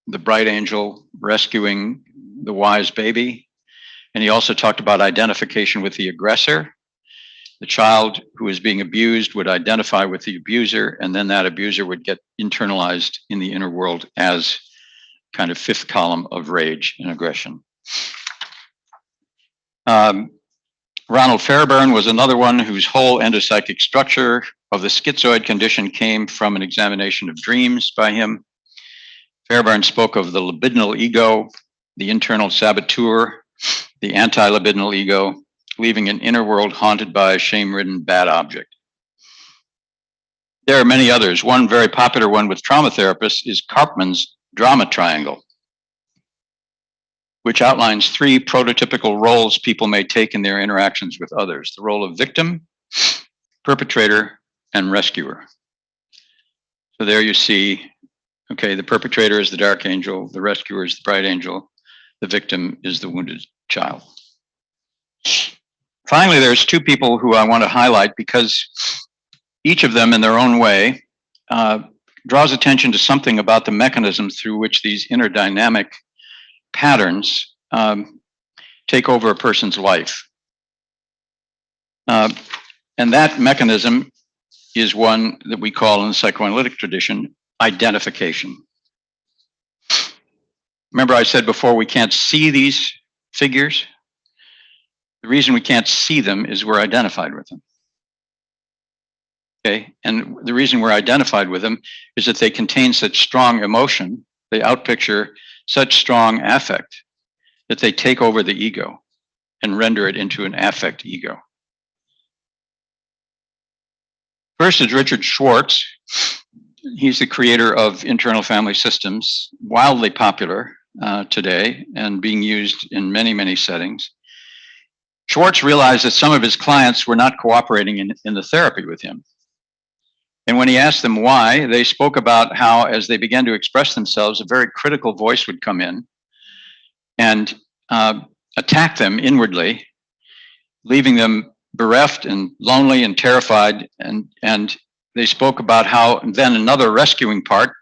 bright angel rescuing the wise baby. And he also talked about identification with the aggressor. The child who was being abused would identify with the abuser, and then that abuser would get internalized in the inner world as kind of fifth column of rage and aggression. Ronald Fairbairn was another one whose whole endopsychic structure of the schizoid condition came from an examination of dreams by him. Fairbairn spoke of the libidinal ego, the internal saboteur, the anti-libidinal ego, leaving an inner world haunted by a shame-ridden bad object. There are many others. One very popular one with trauma therapists is Karpman's drama triangle, which outlines three prototypical roles people may take in their interactions with others: the role of victim, perpetrator, and rescuer. So there you see, okay, the perpetrator is the dark angel, the rescuer is the bright angel, the victim is the wounded child. Finally, there's two people who I want to highlight because each of them in their own way draws attention to something about the mechanisms through which these inner dynamic patterns take over a person's life. And that mechanism is one that we call in the psychoanalytic tradition identification. Remember I said before we can't see these figures? The reason we can't see them is we're identified with them. Okay, and the reason we're identified with them is that they contain such strong emotion, they outpicture such strong affect that they take over the ego and render it into an affect ego. First is Richard Schwartz. He's the creator of internal family systems, wildly popular today and being used in many, many settings. Schwartz realized that some of his clients were not cooperating in the therapy with him. And when he asked them why, they spoke about how, as they began to express themselves, a very critical voice would come in and attack them inwardly, leaving them bereft and lonely and terrified. And they spoke about how then another rescuing part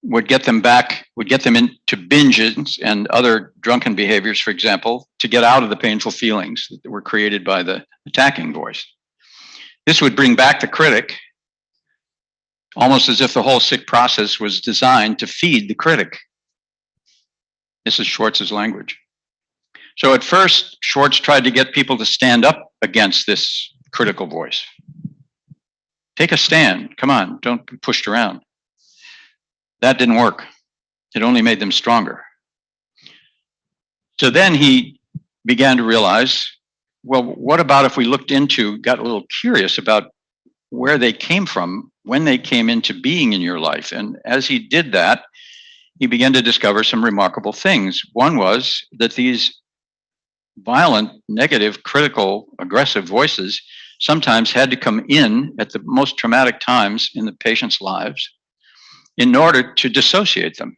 would get them back, would get them into binges and other drunken behaviors, for example, to get out of the painful feelings that were created by the attacking voice. This would bring back the critic, almost as if the whole sick process was designed to feed the critic. This is Schwartz's language. So at first, Schwartz tried to get people to stand up against this critical voice. Take a stand, come on, don't be pushed around. That didn't work. It only made them stronger. So then he began to realize, well, what about if we looked into, got a little curious about where they came from, when they came into being in your life. And as he did that, he began to discover some remarkable things. One was that these violent, negative, critical, aggressive voices sometimes had to come in at the most traumatic times in the patient's lives in order to dissociate them.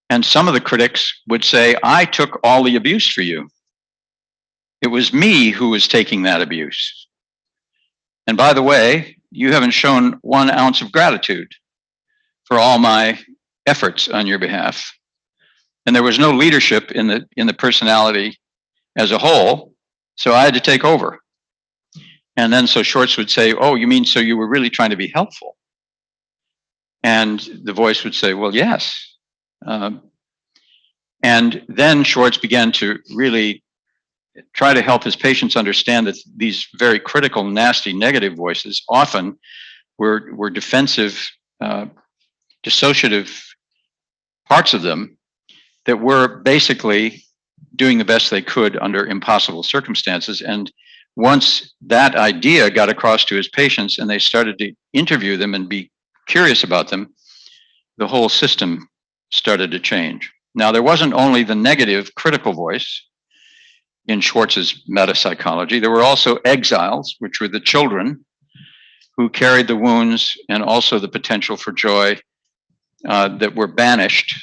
And some of the critics would say, I took all the abuse for you. It was me who was taking that abuse. And by the way, you haven't shown 1 ounce of gratitude for all my efforts on your behalf. And there was no leadership in the personality as a whole, so I had to take over. And then so Shorts would say, oh, you mean so you were really trying to be helpful? And the voice would say, well, yes. And then Shorts began to really try to help his patients understand that these very critical, nasty, negative voices often were defensive, dissociative parts of them that were basically doing the best they could under impossible circumstances. And once that idea got across to his patients and they started to interview them and be curious about them, the whole system started to change. Now, there wasn't only the negative critical voice in Schwartz's metapsychology. There were also exiles, which were the children who carried the wounds and also the potential for joy that were banished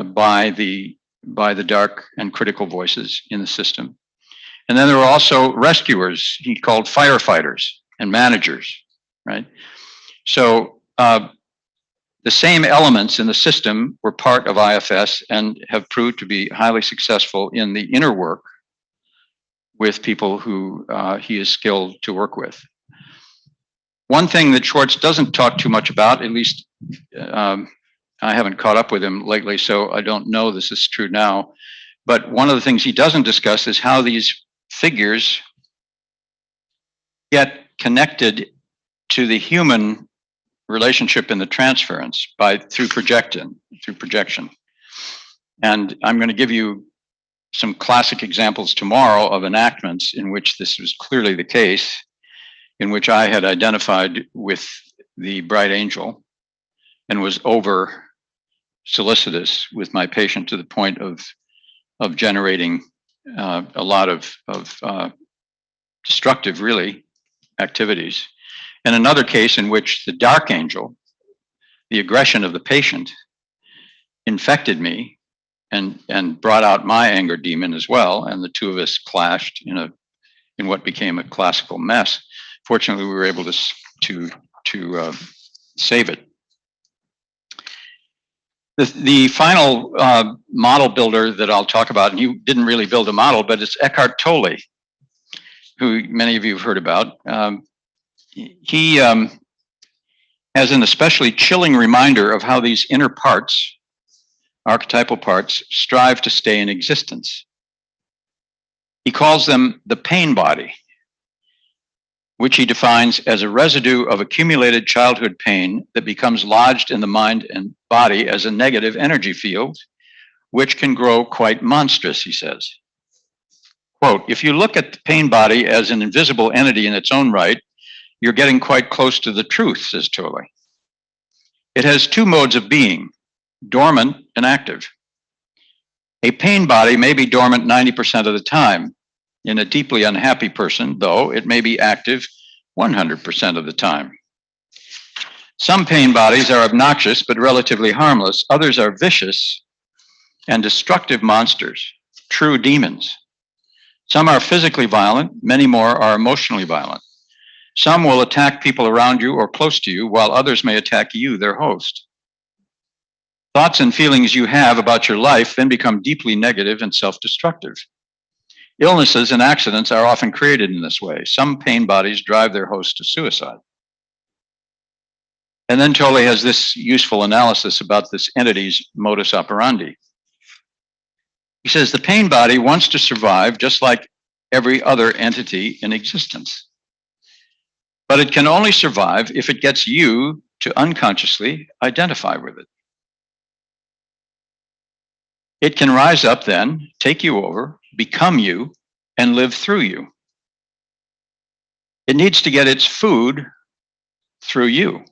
by the dark and critical voices in the system. And then there were also rescuers, he called firefighters and managers, right? So the same elements in the system were part of IFS and have proved to be highly successful in the inner work with people who he is skilled to work with. One thing that Schwartz doesn't talk too much about, at least I haven't caught up with him lately, so I don't know this is true now, but one of the things he doesn't discuss is how these figures get connected to the human relationship in the transference through projection. And I'm going to give you some classic examples tomorrow of enactments in which this was clearly the case, in which I had identified with the bright angel and was over solicitous with my patient to the point of generating a lot of destructive, really, activities. And another case in which the dark angel, the aggression of the patient, infected me and brought out my anger demon as well, and the two of us clashed in what became a classical mess. Fortunately, we were able to save it. The final model builder that I'll talk about, and he didn't really build a model, but it's Eckhart Tolle, who many of you have heard about. He has an especially chilling reminder of how these inner parts, archetypal parts, strive to stay in existence. He calls them the pain body, which he defines as a residue of accumulated childhood pain that becomes lodged in the mind and body as a negative energy field, which can grow quite monstrous, he says. Quote, if you look at the pain body as an invisible entity in its own right, you're getting quite close to the truth, says Tolle. It has two modes of being, dormant and active. A pain body may be dormant 90% of the time. In a deeply unhappy person, though, it may be active 100% of the time. Some pain bodies are obnoxious but relatively harmless. Others are vicious and destructive monsters, true demons. Some are physically violent, many more are emotionally violent. Some will attack people around you or close to you, while others may attack you, their host. Thoughts and feelings you have about your life then become deeply negative and self-destructive. Illnesses and accidents are often created in this way. Some pain bodies drive their host to suicide. And then Tolle has this useful analysis about this entity's modus operandi. He says the pain body wants to survive just like every other entity in existence. But it can only survive if it gets you to unconsciously identify with it. It can rise up then, take you over, become you, and live through you. It needs to get its food through you.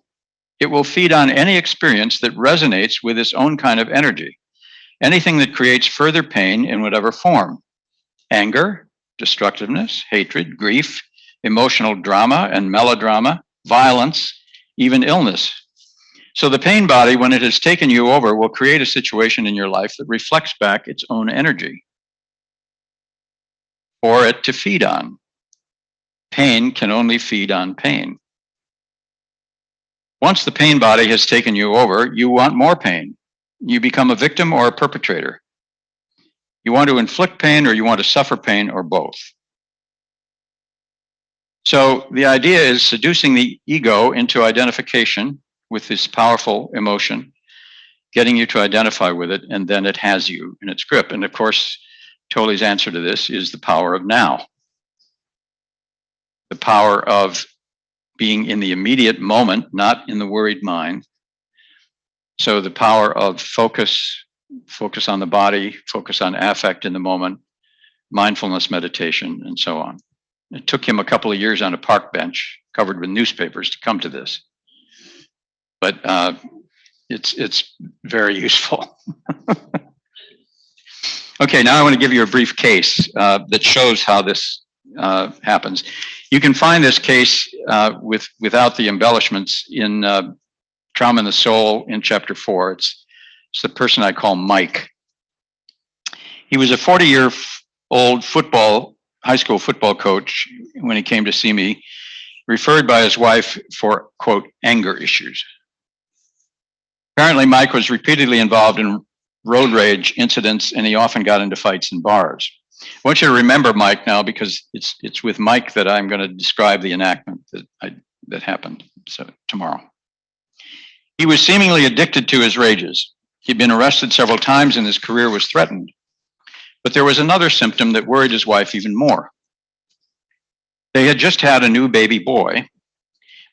It will feed on any experience that resonates with its own kind of energy. anything that creates further pain in whatever form: anger, destructiveness, hatred, grief, emotional drama and melodrama, violence, even illness. So the pain body, when it has taken you over, will create a situation in your life that reflects back its own energy for it to feed on. Pain can only feed on pain. Once the pain body has taken you over, you want more pain. You become a victim or a perpetrator. You want to inflict pain or you want to suffer pain or both. So the idea is seducing the ego into identification with this powerful emotion, getting you to identify with it, and then it has you in its grip. And of course, Tolle's answer to this is the power of now. The power of being in the immediate moment, not in the worried mind. So the power of focus on the body, focus on affect in the moment, mindfulness meditation, and so on. It took him a couple of years on a park bench covered with newspapers to come to this. But it's very useful. Okay, now I want to give you a brief case that shows how this happens. You can find this case without the embellishments in Trauma in the Soul in chapter 4. It's the person I call Mike. He was a 40-year-old high school football coach when he came to see me, referred by his wife for, quote, anger issues. Apparently, Mike was repeatedly involved in road rage incidents, and he often got into fights in bars. I want you to remember Mike now, because it's with Mike that I'm going to describe the enactment that happened tomorrow. He was seemingly addicted to his rages. He'd been arrested several times and his career was threatened. But there was another symptom that worried his wife even more. They had just had a new baby boy,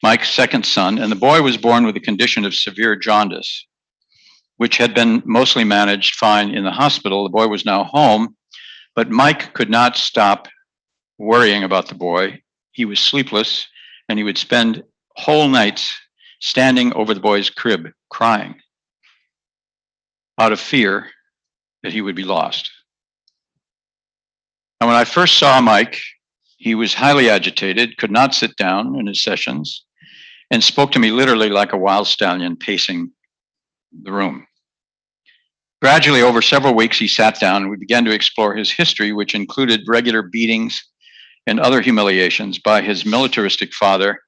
Mike's second son, and the boy was born with a condition of severe jaundice, which had been mostly managed fine in the hospital. The boy was now home, but Mike could not stop worrying about the boy. He was sleepless, and he would spend whole nights standing over the boy's crib, crying, out of fear that he would be lost. And when I first saw Mike, he was highly agitated, could not sit down in his sessions, and spoke to me literally like a wild stallion pacing the room. Gradually, over several weeks, he sat down and we began to explore his history, which included regular beatings and other humiliations by his militaristic father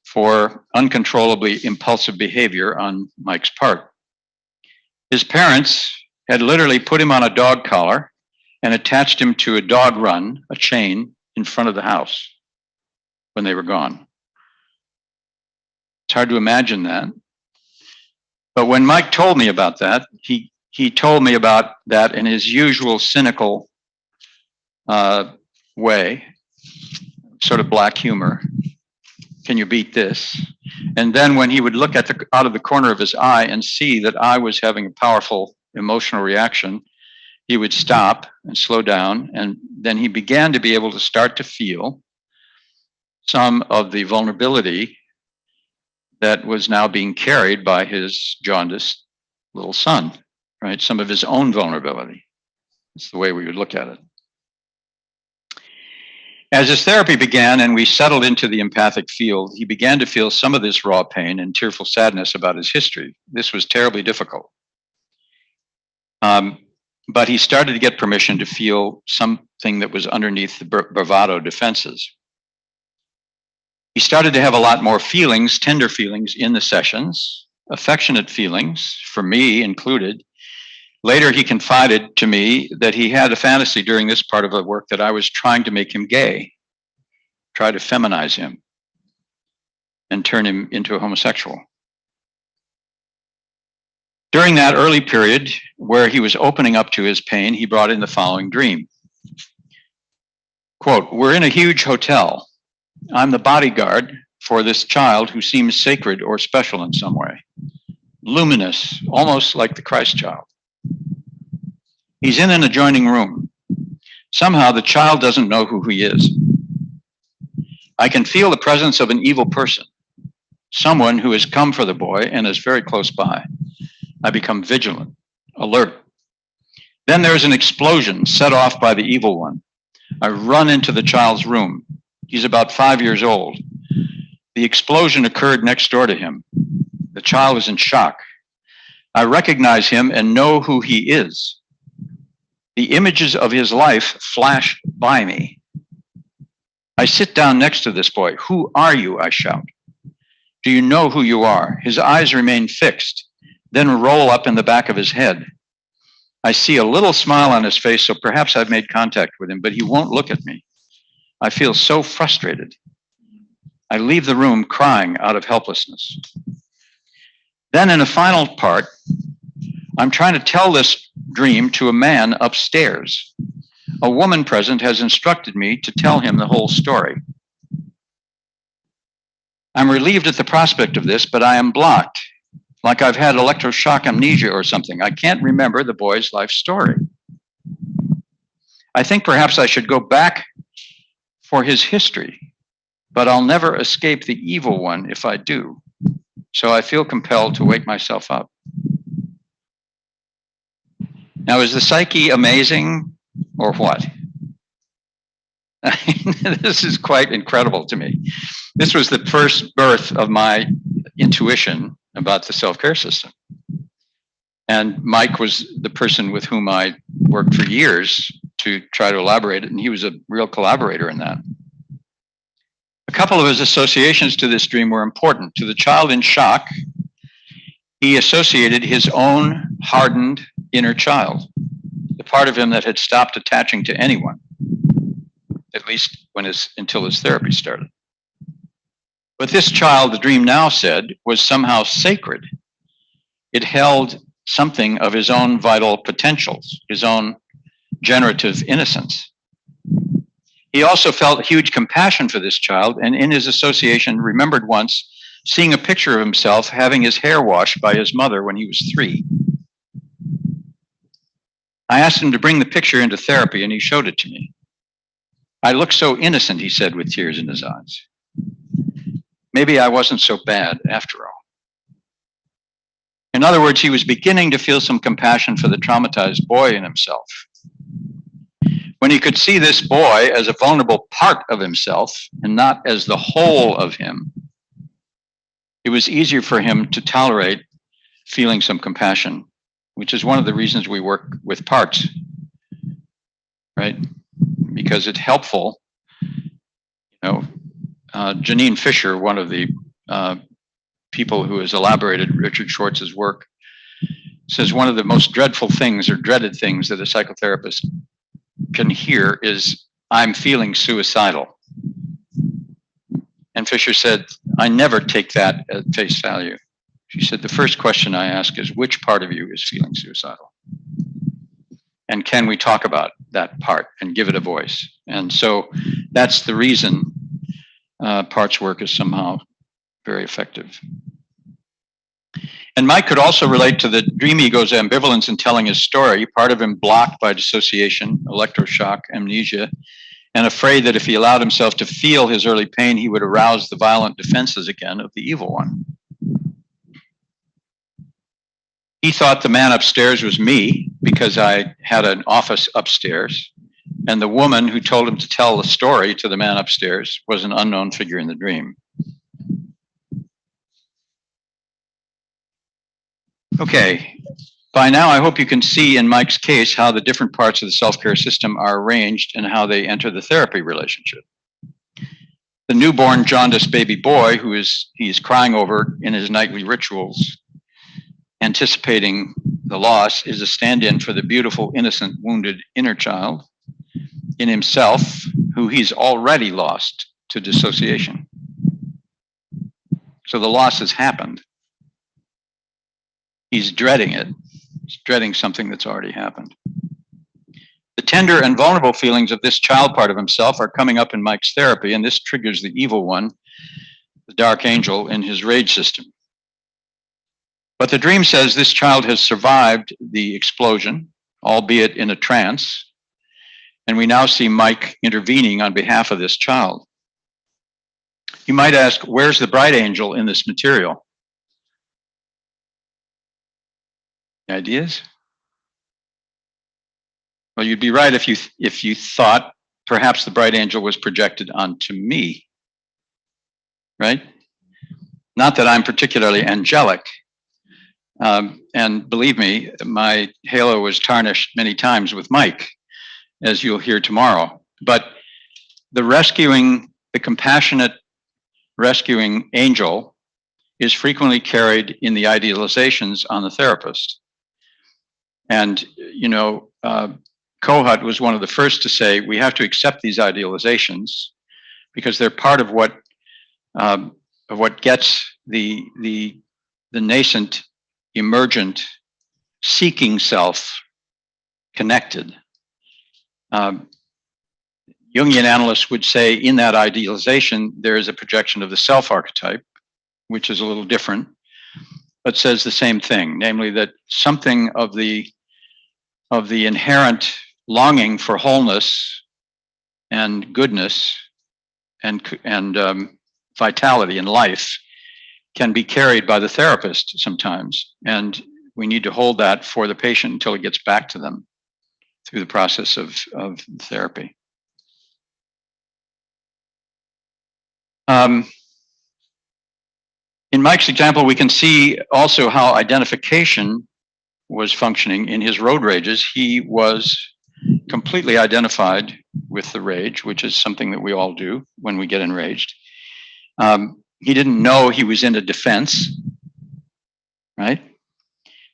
for uncontrollably impulsive behavior on Mike's part. His parents had literally put him on a dog collar and attached him to a dog run, a chain, in front of the house when they were gone. It's hard to imagine that. But when Mike told me about that, he told me about that in his usual cynical way, sort of black humor. Can you beat this? And then when he would look out of the corner of his eye and see that I was having a powerful emotional reaction, he would stop and slow down, and then he began to be able to start to feel some of the vulnerability that was now being carried by his jaundiced little son, right? Some of his own vulnerability. That's the way we would look at it. As his therapy began and we settled into the empathic field, he began to feel some of this raw pain and tearful sadness about his history. This was terribly difficult. But he started to get permission to feel something that was underneath the bravado defenses. He started to have a lot more feelings, tender feelings in the sessions, affectionate feelings, for me included. Later, he confided to me that he had a fantasy during this part of the work that I was trying to make him gay, try to feminize him, and turn him into a homosexual. During that early period where he was opening up to his pain, he brought in the following dream. Quote, "We're in a huge hotel. I'm the bodyguard for this child who seems sacred or special in some way, luminous, almost like the Christ child. He's in an adjoining room. Somehow the child doesn't know who he is. I can feel the presence of an evil person, someone who has come for the boy and is very close by. I become vigilant, alert, Then there's an explosion set off by the evil one. I run into the child's room. He's about 5 years old. The explosion occurred next door to him. The child is in shock. I recognize him and know who he is. The images of his life flash by me. I sit down next to this boy. Who are you? I shout. Do you know who you are? His eyes remain fixed, then roll up in the back of his head. I see a little smile on his face, so perhaps I've made contact with him, but he won't look at me. I feel so frustrated. I leave the room crying out of helplessness. Then in a final part, I'm trying to tell this dream to a man upstairs. A woman present has instructed me to tell him the whole story. I'm relieved at the prospect of this, but I am blocked, like I've had electroshock amnesia or something. I can't remember the boy's life story. I think perhaps I should go back for his history, but I'll never escape the evil one if I do. So I feel compelled to wake myself up. Now, is the psyche amazing or what? This is quite incredible to me. This was the first birth of my intuition about the self-care system. And Mike was the person with whom I worked for years to try to elaborate it, and he was a real collaborator in that. A couple of his associations to this dream were important. To the child in shock, he associated his own hardened inner child, the part of him that had stopped attaching to anyone, at least until his therapy started. But this child, the dream now said, was somehow sacred. It held something of his own vital potentials, his own generative innocence. He also felt huge compassion for this child, and in his association remembered once seeing a picture of himself having his hair washed by his mother when he was 3. I asked him to bring the picture into therapy, and he showed it to me. I look so innocent, he said with tears in his eyes. Maybe I wasn't so bad after all. In other words, he was beginning to feel some compassion for the traumatized boy in himself. When he could see this boy as a vulnerable part of himself and not as the whole of him, it was easier for him to tolerate feeling some compassion, which is one of the reasons we work with parts, right? Because it's helpful. Janine Fisher, one of the people who has elaborated Richard Schwartz's work, says one of the most dreadful things or dreaded things that a psychotherapist can hear is, "I'm feeling suicidal." And Fisher said, "I never take that at face value." She said, "The first question I ask is, which part of you is feeling suicidal? And can we talk about that part and give it a voice?" And so that's the reason parts work is somehow very effective. And Mike could also relate to the dream ego's ambivalence in telling his story, part of him blocked by dissociation, electroshock, amnesia, and afraid that if he allowed himself to feel his early pain, he would arouse the violent defenses again of the evil one. He thought the man upstairs was me because I had an office upstairs, and the woman who told him to tell the story to the man upstairs was an unknown figure in the dream. Okay, by now I hope you can see in Mike's case how the different parts of the self-care system are arranged and how they enter the therapy relationship. The newborn jaundiced baby boy who he's crying over in his nightly rituals, anticipating the loss, is a stand-in for the beautiful, innocent, wounded inner child in himself, who he's already lost to dissociation. So the loss has happened. He's dreading it. He's dreading something that's already happened. The tender and vulnerable feelings of this child part of himself are coming up in Mike's therapy, and this triggers the evil one, the dark angel, in his rage system. But the dream says this child has survived the explosion, albeit in a trance, and we now see Mike intervening on behalf of this child. You might ask, where's the bright angel in this material? Ideas? Well, you'd be right if you thought perhaps the bright angel was projected onto me, right? Not that I'm particularly angelic. And believe me, my halo was tarnished many times with Mike, as you'll hear tomorrow. But the compassionate rescuing angel is frequently carried in the idealizations on the therapist. And, you know, Kohut was one of the first to say, we have to accept these idealizations because they're part of what gets the nascent, emergent, seeking self connected. Jungian analysts would say in that idealization, there is a projection of the self archetype, which is a little different, but says the same thing, namely that something of the inherent longing for wholeness and goodness and vitality in life can be carried by the therapist sometimes. And we need to hold that for the patient until it gets back to them through the process of therapy. In Mike's example, we can see also how identification was functioning in his road rages. He was completely identified with the rage, which is something that we all do when we get enraged. He didn't know he was in a defense, right?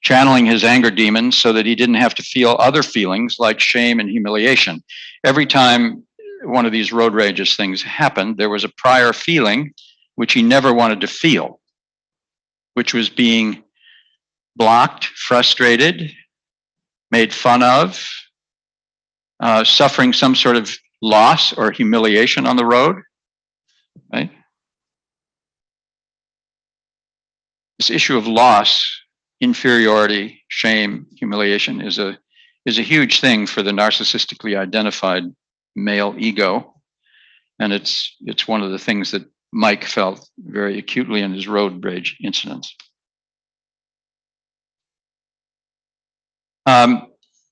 Channeling his anger demons so that he didn't have to feel other feelings like shame and humiliation. Every time one of these road rages things happened, there was a prior feeling which he never wanted to feel, which was being blocked, frustrated, made fun of, suffering some sort of loss or humiliation on the road, right? This issue of loss, inferiority, shame, humiliation is a huge thing for the narcissistically identified male ego. And it's one of the things that Mike felt very acutely in his road rage incidents.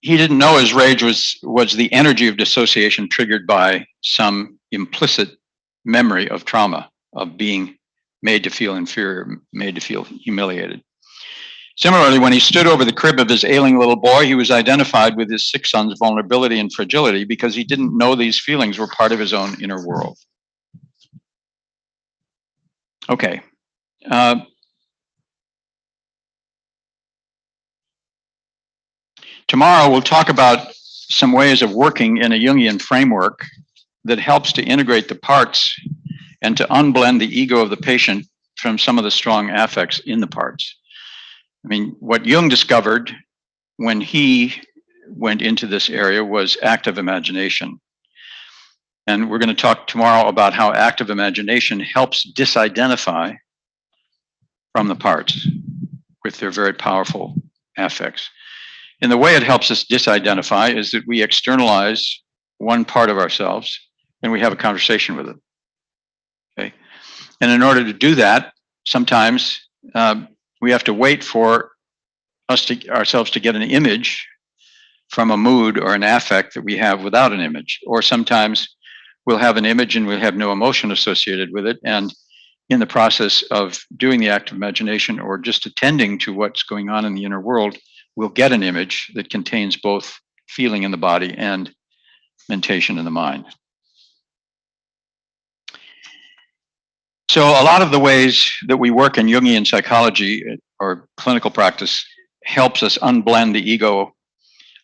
He didn't know his rage was the energy of dissociation triggered by some implicit memory of trauma, of being made to feel inferior, made to feel humiliated. Similarly, when he stood over the crib of his ailing little boy, he was identified with his sick son's vulnerability and fragility because he didn't know these feelings were part of his own inner world. Okay. Tomorrow, we'll talk about some ways of working in a Jungian framework that helps to integrate the parts and to unblend the ego of the patient from some of the strong affects in the parts. I mean, what Jung discovered when he went into this area was active imagination. And we're going to talk tomorrow about how active imagination helps disidentify from the parts with their very powerful affects. And the way it helps us disidentify is that we externalize one part of ourselves and we have a conversation with it. Okay. And in order to do that, sometimes we have to wait for ourselves to get an image from a mood or an affect that we have without an image. Or sometimes we'll have an image and we'll have no emotion associated with it. And in the process of doing the active imagination or just attending to what's going on in the inner world, we'll get an image that contains both feeling in the body and mentation in the mind. So a lot of the ways that we work in Jungian psychology or clinical practice helps us unblend the ego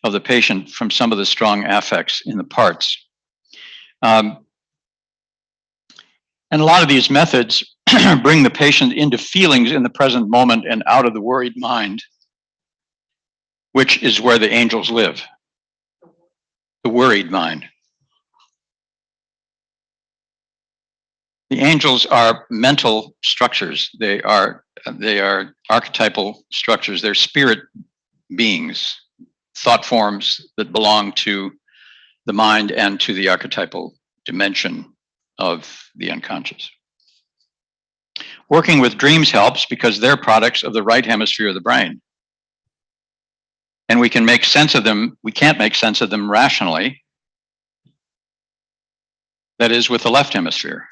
of the patient from some of the strong affects in the parts. And a lot of these methods bring the patient into feelings in the present moment and out of the worried mind, which is where the angels live, the worried mind. The angels are mental structures. They are archetypal structures. They're spirit beings, thought forms that belong to the mind and to the archetypal dimension of the unconscious. Working with dreams helps because they're products of the right hemisphere of the brain. and we can make sense of them. We can't make sense of them rationally. That is with the left hemisphere.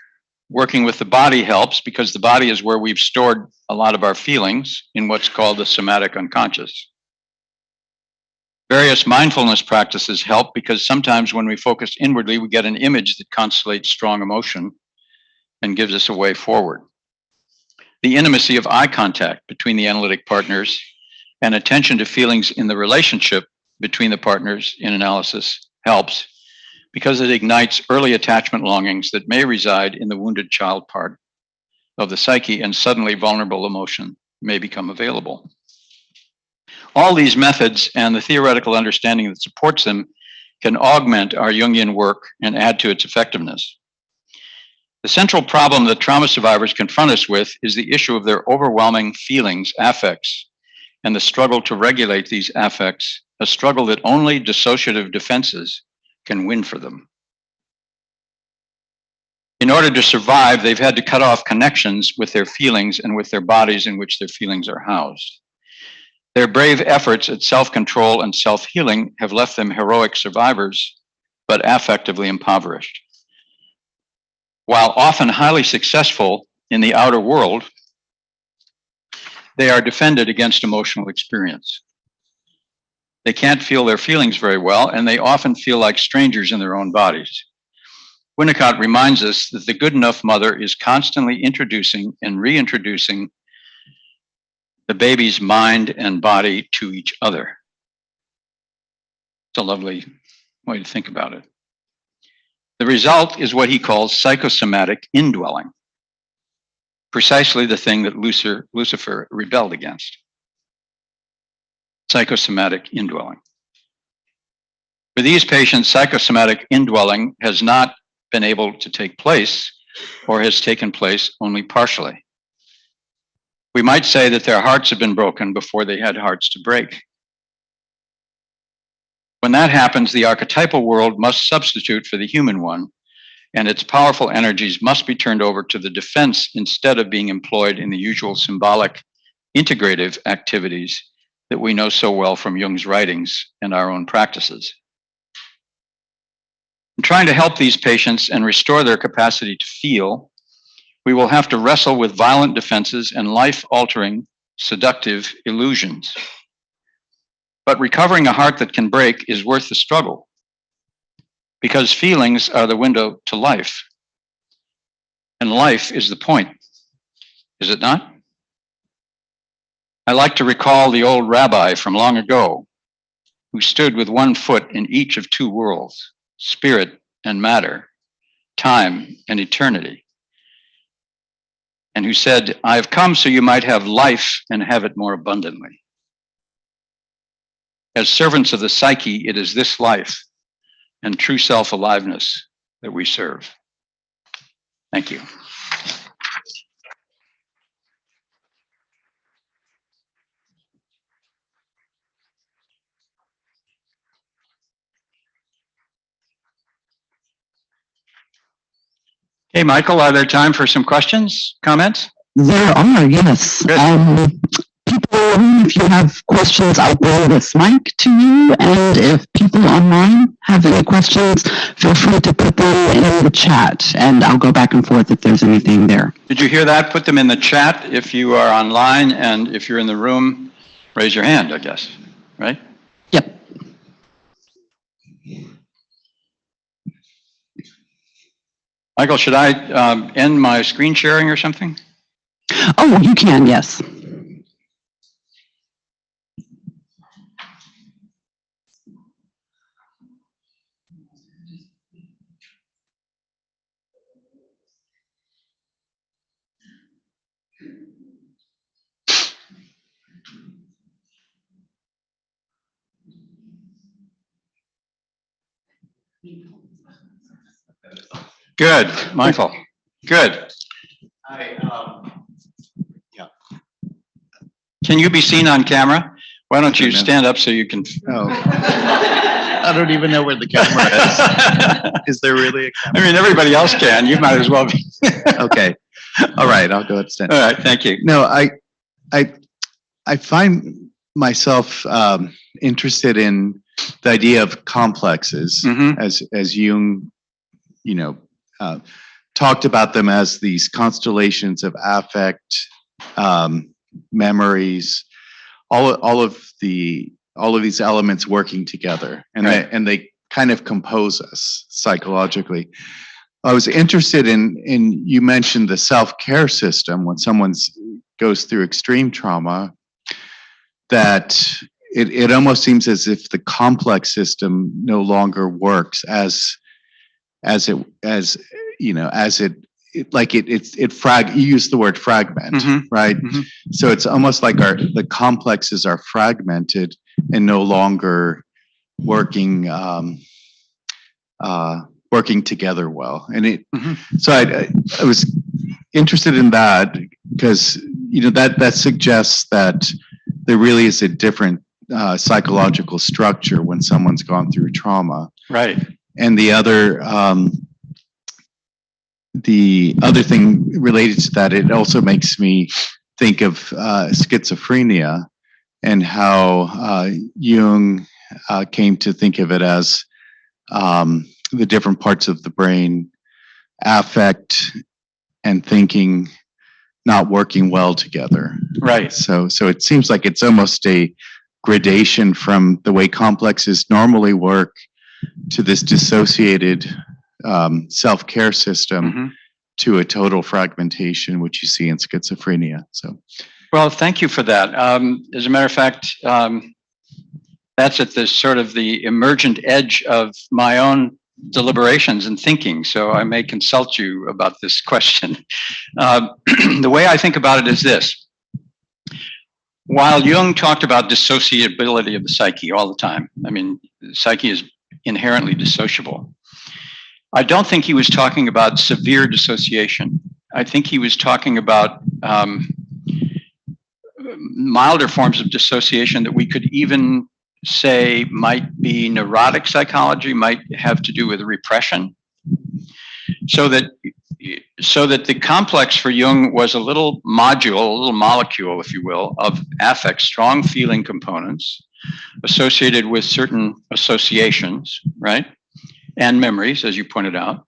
Working with the body helps because the body is where we've stored a lot of our feelings in what's called the somatic unconscious. Various mindfulness practices help because sometimes when we focus inwardly, we get an image that constellates strong emotion and gives us a way forward. The intimacy of eye contact between the analytic partners and attention to feelings in the relationship between the partners in analysis helps because it ignites early attachment longings that may reside in the wounded child part of the psyche, and suddenly vulnerable emotion may become available. All these methods and the theoretical understanding that supports them can augment our Jungian work and add to its effectiveness. The central problem that trauma survivors confront us with is the issue of their overwhelming feelings, affects, and the struggle to regulate these affects, a struggle that only dissociative defenses can win for them. In order to survive, they've had to cut off connections with their feelings and with their bodies in which their feelings are housed. Their brave efforts at self-control and self-healing have left them heroic survivors, but affectively impoverished. While often highly successful in the outer world, they are defended against emotional experience. They can't feel their feelings very well, and they often feel like strangers in their own bodies. Winnicott reminds us that the good enough mother is constantly introducing and reintroducing the baby's mind and body to each other. It's a lovely way to think about it. The result is what he calls psychosomatic indwelling, precisely the thing that Lucifer rebelled against. Psychosomatic indwelling. For these patients, psychosomatic indwelling has not been able to take place or has taken place only partially. We might say that their hearts have been broken before they had hearts to break. When that happens, the archetypal world must substitute for the human one, and its powerful energies must be turned over to the defense instead of being employed in the usual symbolic, integrative activities that we know so well from Jung's writings and our own practices. In trying to help these patients and restore their capacity to feel, we will have to wrestle with violent defenses and life-altering, seductive illusions. But recovering a heart that can break is worth the struggle, because feelings are the window to life, and life is the point, is it not? I like to recall the old rabbi from long ago who stood with one foot in each of two worlds, spirit and matter, time and eternity, and who said, "I have come so you might have life and have it more abundantly." As servants of the psyche, it is this life and true self-aliveness that we serve. Thank you. Hey, Michael, are there time for some questions, comments? There are, yes. People, if you have questions, I'll bring this mic to you. And if people online have any questions, feel free to put them in the chat, and I'll go back and forth if there's anything there. Did you hear that? Put them in the chat if you are online, and if you're in the room, raise your hand, I guess, right? Yep. Michael, should I end my screen sharing or something? Oh, you can, yes. Good, Michael. Good. Yeah. Can you be seen on camera? Why don't you stand up so you can? Oh. I don't even know where the camera is. Is there really a camera? I mean, everybody else can. You might as well be. Okay. All right. I'll go ahead and stand. All right. Thank you. No, I find myself interested in the idea of complexes, Mhm. as Jung, talked about them as these constellations of affect, memories, all of these elements working together, and Right. they kind of compose us psychologically. I was interested in you mentioned the self-care system when someone goes through extreme trauma, that it almost seems as if the complex system no longer works as you use the word fragment, Mhm. right? Mhm. So it's almost like the complexes are fragmented and no longer working working together well. And Mhm. so I was interested in that because that suggests that there really is a different psychological structure when someone's gone through trauma. Right. And the other thing related to that, it also makes me think of schizophrenia and how Jung came to think of it as the different parts of the brain, affect and thinking, not working well together. Right. So it seems like it's almost a gradation from the way complexes normally work to this dissociated self-care system Mhm. to a total fragmentation, which you see in schizophrenia. So, Well, thank you for that. As a matter of fact, that's at the sort of the emergent edge of my own deliberations and thinking. So I may consult you about this question. The way I think about it is this. While Jung talked about dissociability of the psyche all the time, I mean, the psyche is inherently dissociable. I don't think he was talking about severe dissociation. I think he was talking about milder forms of dissociation that we could even say might be neurotic psychology, might have to do with repression. So that the complex for Jung was a little module, a little molecule, if you will, of affect, strong feeling components associated with certain associations, right? And memories, as you pointed out,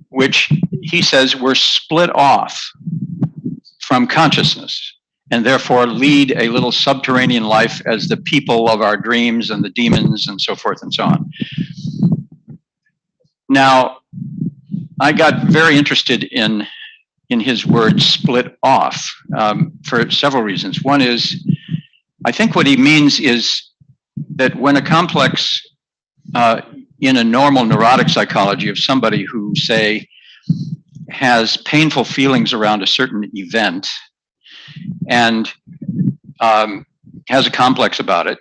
which he says were split off from consciousness and therefore lead a little subterranean life as the people of our dreams and the demons and so forth and so on. Now, I got very interested in his word split off for several reasons. One is, I think what he means is that when a complex in a normal neurotic psychology of somebody who, say, has painful feelings around a certain event and has a complex about it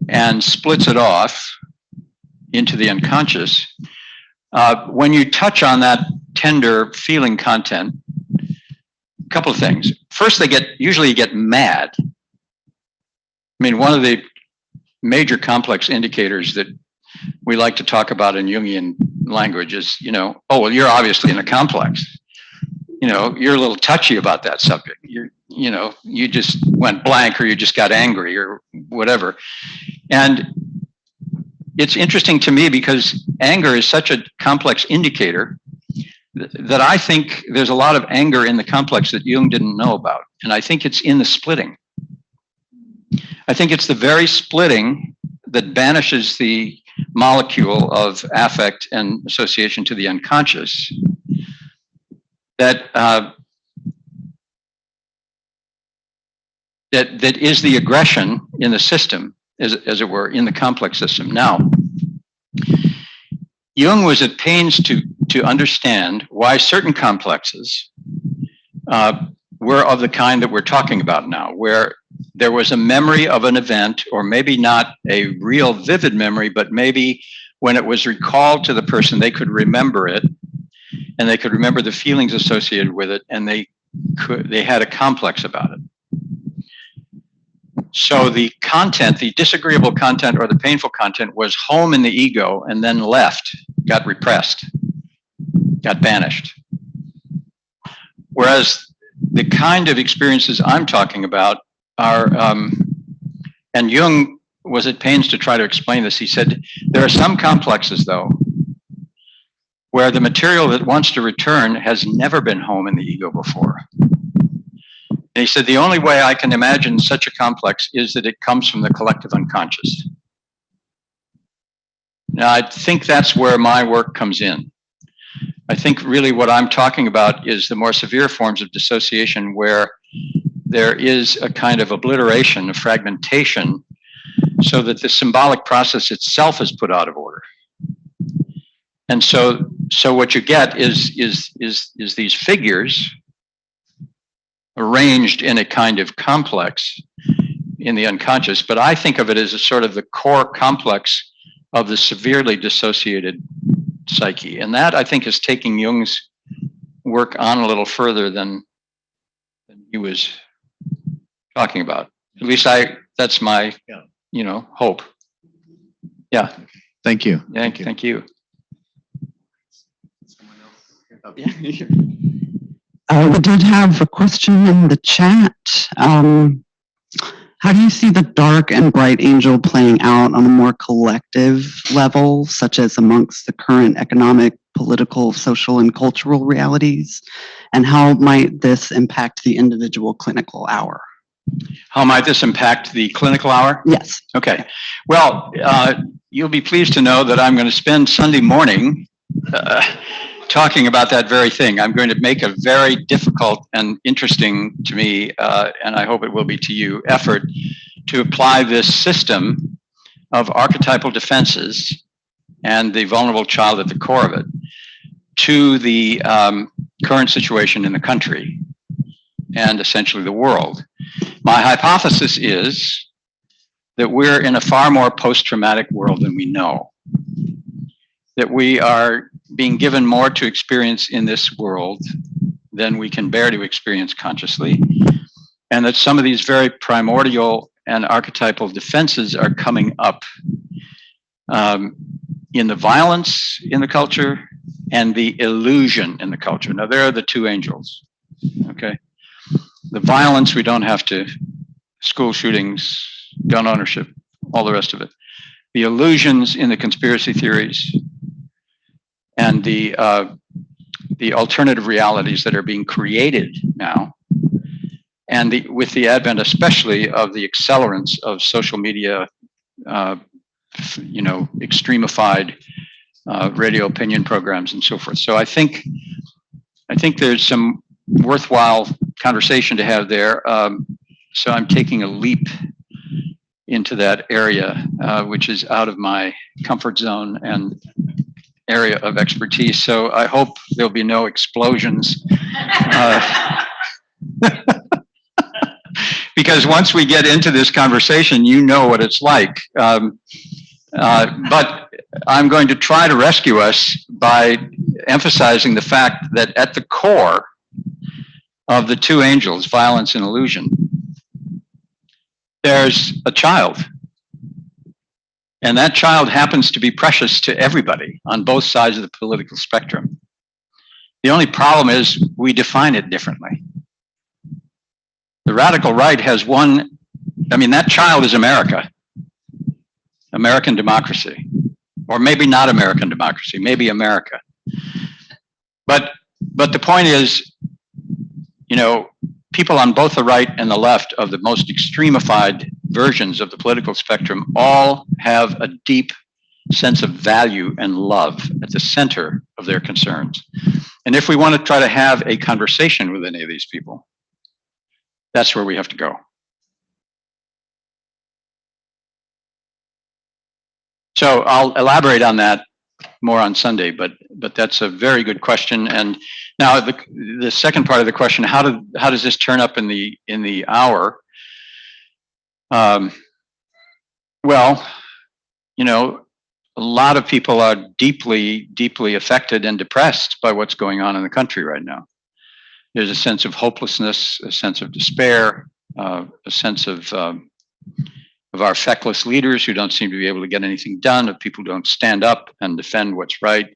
and splits it off into the unconscious, when you touch on that tender feeling content, a couple of things. First, usually you get mad. I mean, one of the major complex indicators that we like to talk about in Jungian language is, oh, well, you're obviously in a complex. You're a little touchy about that subject. You just went blank or you just got angry or whatever. And it's interesting to me because anger is such a complex indicator that I think there's a lot of anger in the complex that Jung didn't know about. And I think it's in the splitting. I think it's the very splitting that banishes the molecule of affect and association to the unconscious that is the aggression in the system, as it were, in the complex system. Now, Jung was at pains to understand why certain complexes were of the kind that we're talking about now, where there was a memory of an event, or maybe not a real vivid memory, but maybe when it was recalled to the person, they could remember it, and they could remember the feelings associated with it, and they had a complex about it. So the content, the disagreeable content or the painful content was home in the ego and then left, got repressed, got banished. Whereas the kind of experiences I'm talking about are, and Jung was at pains to try to explain this. He said, there are some complexes, though, where the material that wants to return has never been home in the ego before. And he said, the only way I can imagine such a complex is that it comes from the collective unconscious. Now, I think that's where my work comes in. I think really what I'm talking about is the more severe forms of dissociation where there is a kind of obliteration, a fragmentation, so that the symbolic process itself is put out of order. And so what you get is these figures arranged in a kind of complex in the unconscious, but I think of it as a sort of the core complex of the severely dissociated psyche. And that, I think, is taking Jung's work on a little further than he was talking about. At least that's my, hope. Yeah. Thank you. Yeah, thank you. We did have a question in the chat. How do you see the dark and bright angel playing out on a more collective level, such as amongst the current economic, political, social, and cultural realities? And how might this impact the individual clinical hour? How might this impact the clinical hour? Yes. Okay. Well, you'll be pleased to know that I'm going to spend Sunday morning talking about that very thing. I'm going to make a very difficult and interesting to me, and I hope it will be to you, effort to apply this system of archetypal defenses and the vulnerable child at the core of it to the current situation in the country and essentially the world. My hypothesis is that we're in a far more post-traumatic world than we know, that we are being given more to experience in this world than we can bear to experience consciously, and that some of these very primordial and archetypal defenses are coming up in the violence in the culture and the illusion in the culture. Now, there are the two angels, okay? The violence, we don't have to, school shootings, gun ownership, all the rest of it. The illusions in the conspiracy theories, and the alternative realities that are being created now, and with the advent especially of the accelerants of social media, extremified radio opinion programs and so forth. So I think there's some worthwhile conversation to have there. So I'm taking a leap into that area, which is out of my comfort zone and area of expertise. So I hope there'll be no explosions. Because once we get into this conversation, you know what it's like. But I'm going to try to rescue us by emphasizing the fact that at the core of the two angels, violence and illusion, there's a child. And that child happens to be precious to everybody on both sides of the political spectrum. The only problem is we define it differently. The radical right has that child is America, American democracy, or maybe not American democracy, maybe America. But the point is, people on both the right and the left of the most extremified versions of the political spectrum all have a deep sense of value and love at the center of their concerns. And if we want to try to have a conversation with any of these people, that's where we have to go. So I'll elaborate on that more on Sunday, but that's a very good question. And now the second part of the question: how does this turn up in the hour? Well, a lot of people are deeply, deeply affected and depressed by what's going on in the country right now. There's a sense of hopelessness, a sense of despair, a sense of our feckless leaders who don't seem to be able to get anything done, of people who don't stand up and defend what's right.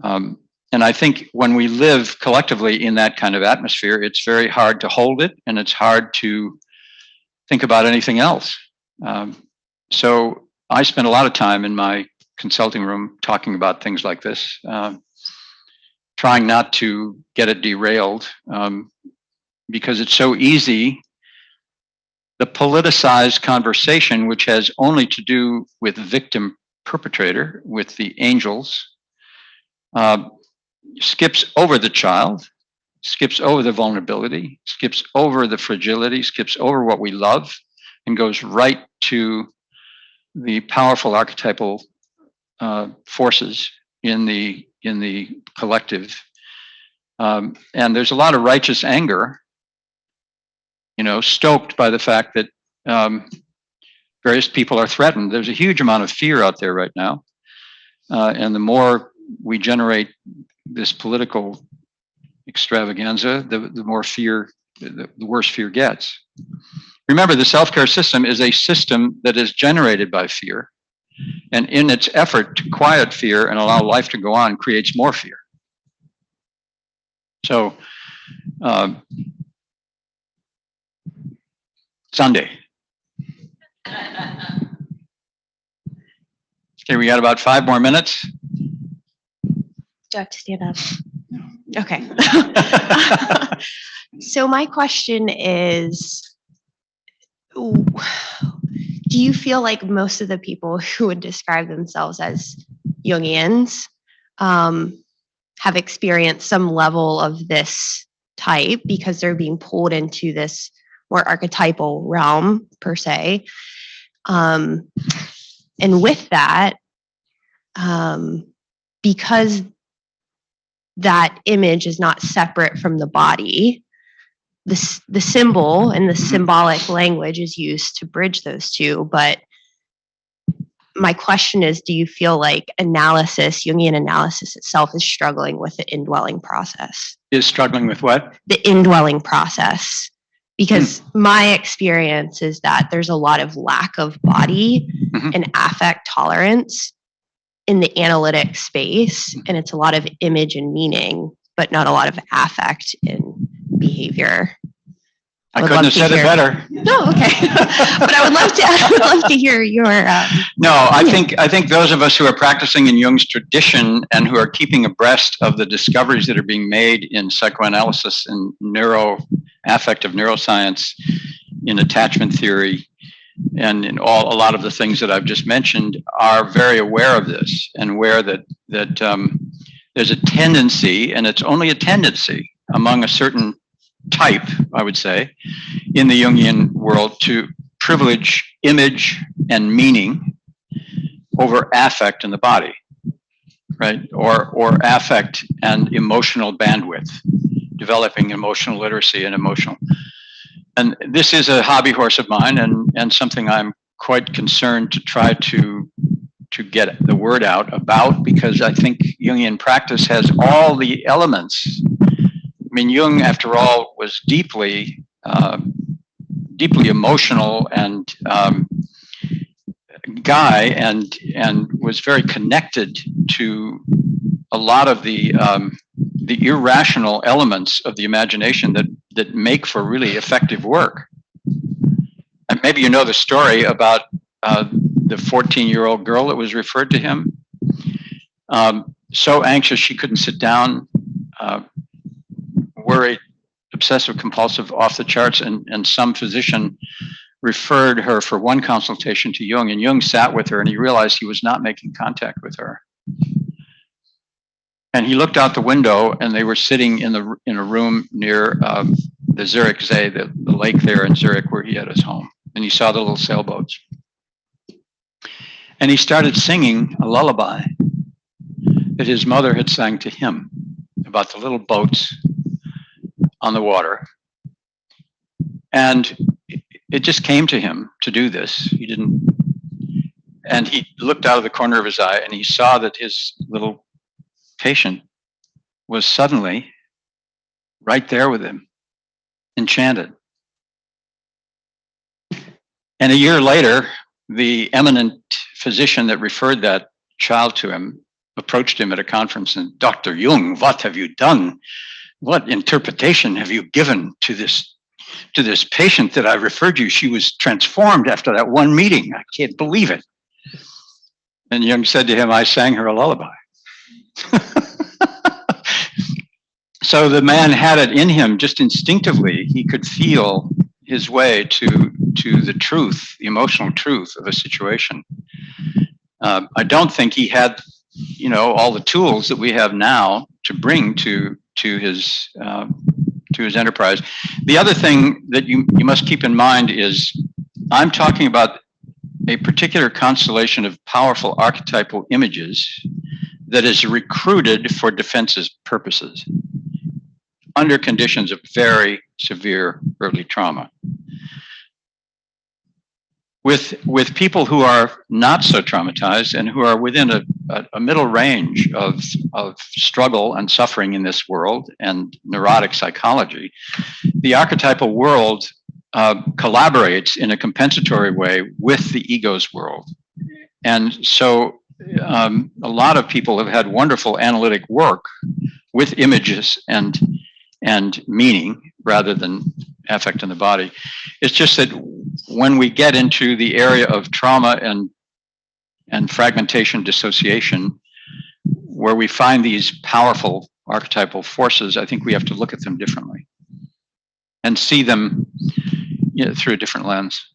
And I think when we live collectively in that kind of atmosphere, it's very hard to hold it, and it's hard to think about anything else. So I spend a lot of time in my consulting room talking about things like this, trying not to get it derailed, because it's so easy. The politicized conversation, which has only to do with victim perpetrator, with the angels, skips over the child, skips over the vulnerability, skips over the fragility, skips over what we love, and goes right to the powerful archetypal forces in the collective. And there's a lot of righteous anger, stoked by the fact that various people are threatened. There's a huge amount of fear out there right now. And the more we generate this political extravaganza, the more fear, the worse fear gets. Remember, the self-care system is a system that is generated by fear. And in its effort to quiet fear and allow life to go on, creates more fear. So, Sunday. Okay, we got about 5 more minutes. Do I have to stand up? Okay. So my question is, do you feel like most of the people who would describe themselves as Jungians have experienced some level of this type because they're being pulled into this more archetypal realm, per se? And with that, because that image is not separate from the body, the symbol and the symbolic language is used to bridge those two. But my question is, do you feel like Jungian analysis itself is struggling with the indwelling process? Is struggling with what? The indwelling process. Because my experience is that there's a lot of lack of body and affect tolerance in the analytic space, and it's a lot of image and meaning, but not a lot of affect in behavior. I couldn't have said it better. No, okay. But I would love to hear your. No, I think those of us who are practicing in Jung's tradition and who are keeping abreast of the discoveries that are being made in psychoanalysis and affective neuroscience, in attachment theory, and in a lot of the things that I've just mentioned, are very aware of this and aware that there's a tendency, and it's only a tendency among a certain type, I would say, in the Jungian world, to privilege image and meaning over affect in the body, right? Or affect and emotional bandwidth, developing emotional literacy and emotional. And this is a hobby horse of mine, and something I'm quite concerned to try to get the word out about, because I think Jungian practice has all the elements. I mean, Jung, after all, was deeply emotional and guy, and was very connected to a lot of the irrational elements of the imagination that make for really effective work. And maybe you know the story about the 14-year-old girl that was referred to him. So anxious she couldn't sit down, worried, obsessive compulsive, off the charts, and some physician referred her for one consultation to Jung, and Jung sat with her, and he realized he was not making contact with her. And he looked out the window, and they were sitting in a room near the Zurich See, the lake there in Zurich where he had his home. And he saw the little sailboats. And he started singing a lullaby that his mother had sang to him about the little boats on the water. And it just came to him to do this. And he looked out of the corner of his eye, and he saw that his little patient was suddenly right there with him, enchanted. And a year later, the eminent physician that referred that child to him approached him at a conference, and, "Dr. Jung, what have you done? What interpretation have you given to this to this patient that I referred you. She was transformed after that one meeting. I can't believe it. And Jung said to him, I sang her a lullaby. So the man had it in him just instinctively. He could feel his way to the truth, the emotional truth of a situation. I don't think he had, all the tools that we have now to bring to his enterprise. The other thing that you must keep in mind is I'm talking about a particular constellation of powerful archetypal images that is recruited for defensive purposes under conditions of very severe early trauma. With people who are not so traumatized and who are within a middle range of struggle and suffering in this world and neurotic psychology, the archetypal world collaborates in a compensatory way with the ego's world. And so a lot of people have had wonderful analytic work with images and meaning rather than affect in the body. It's just that when we get into the area of trauma and fragmentation, dissociation, where we find these powerful archetypal forces, I think we have to look at them differently and see them through a different lens.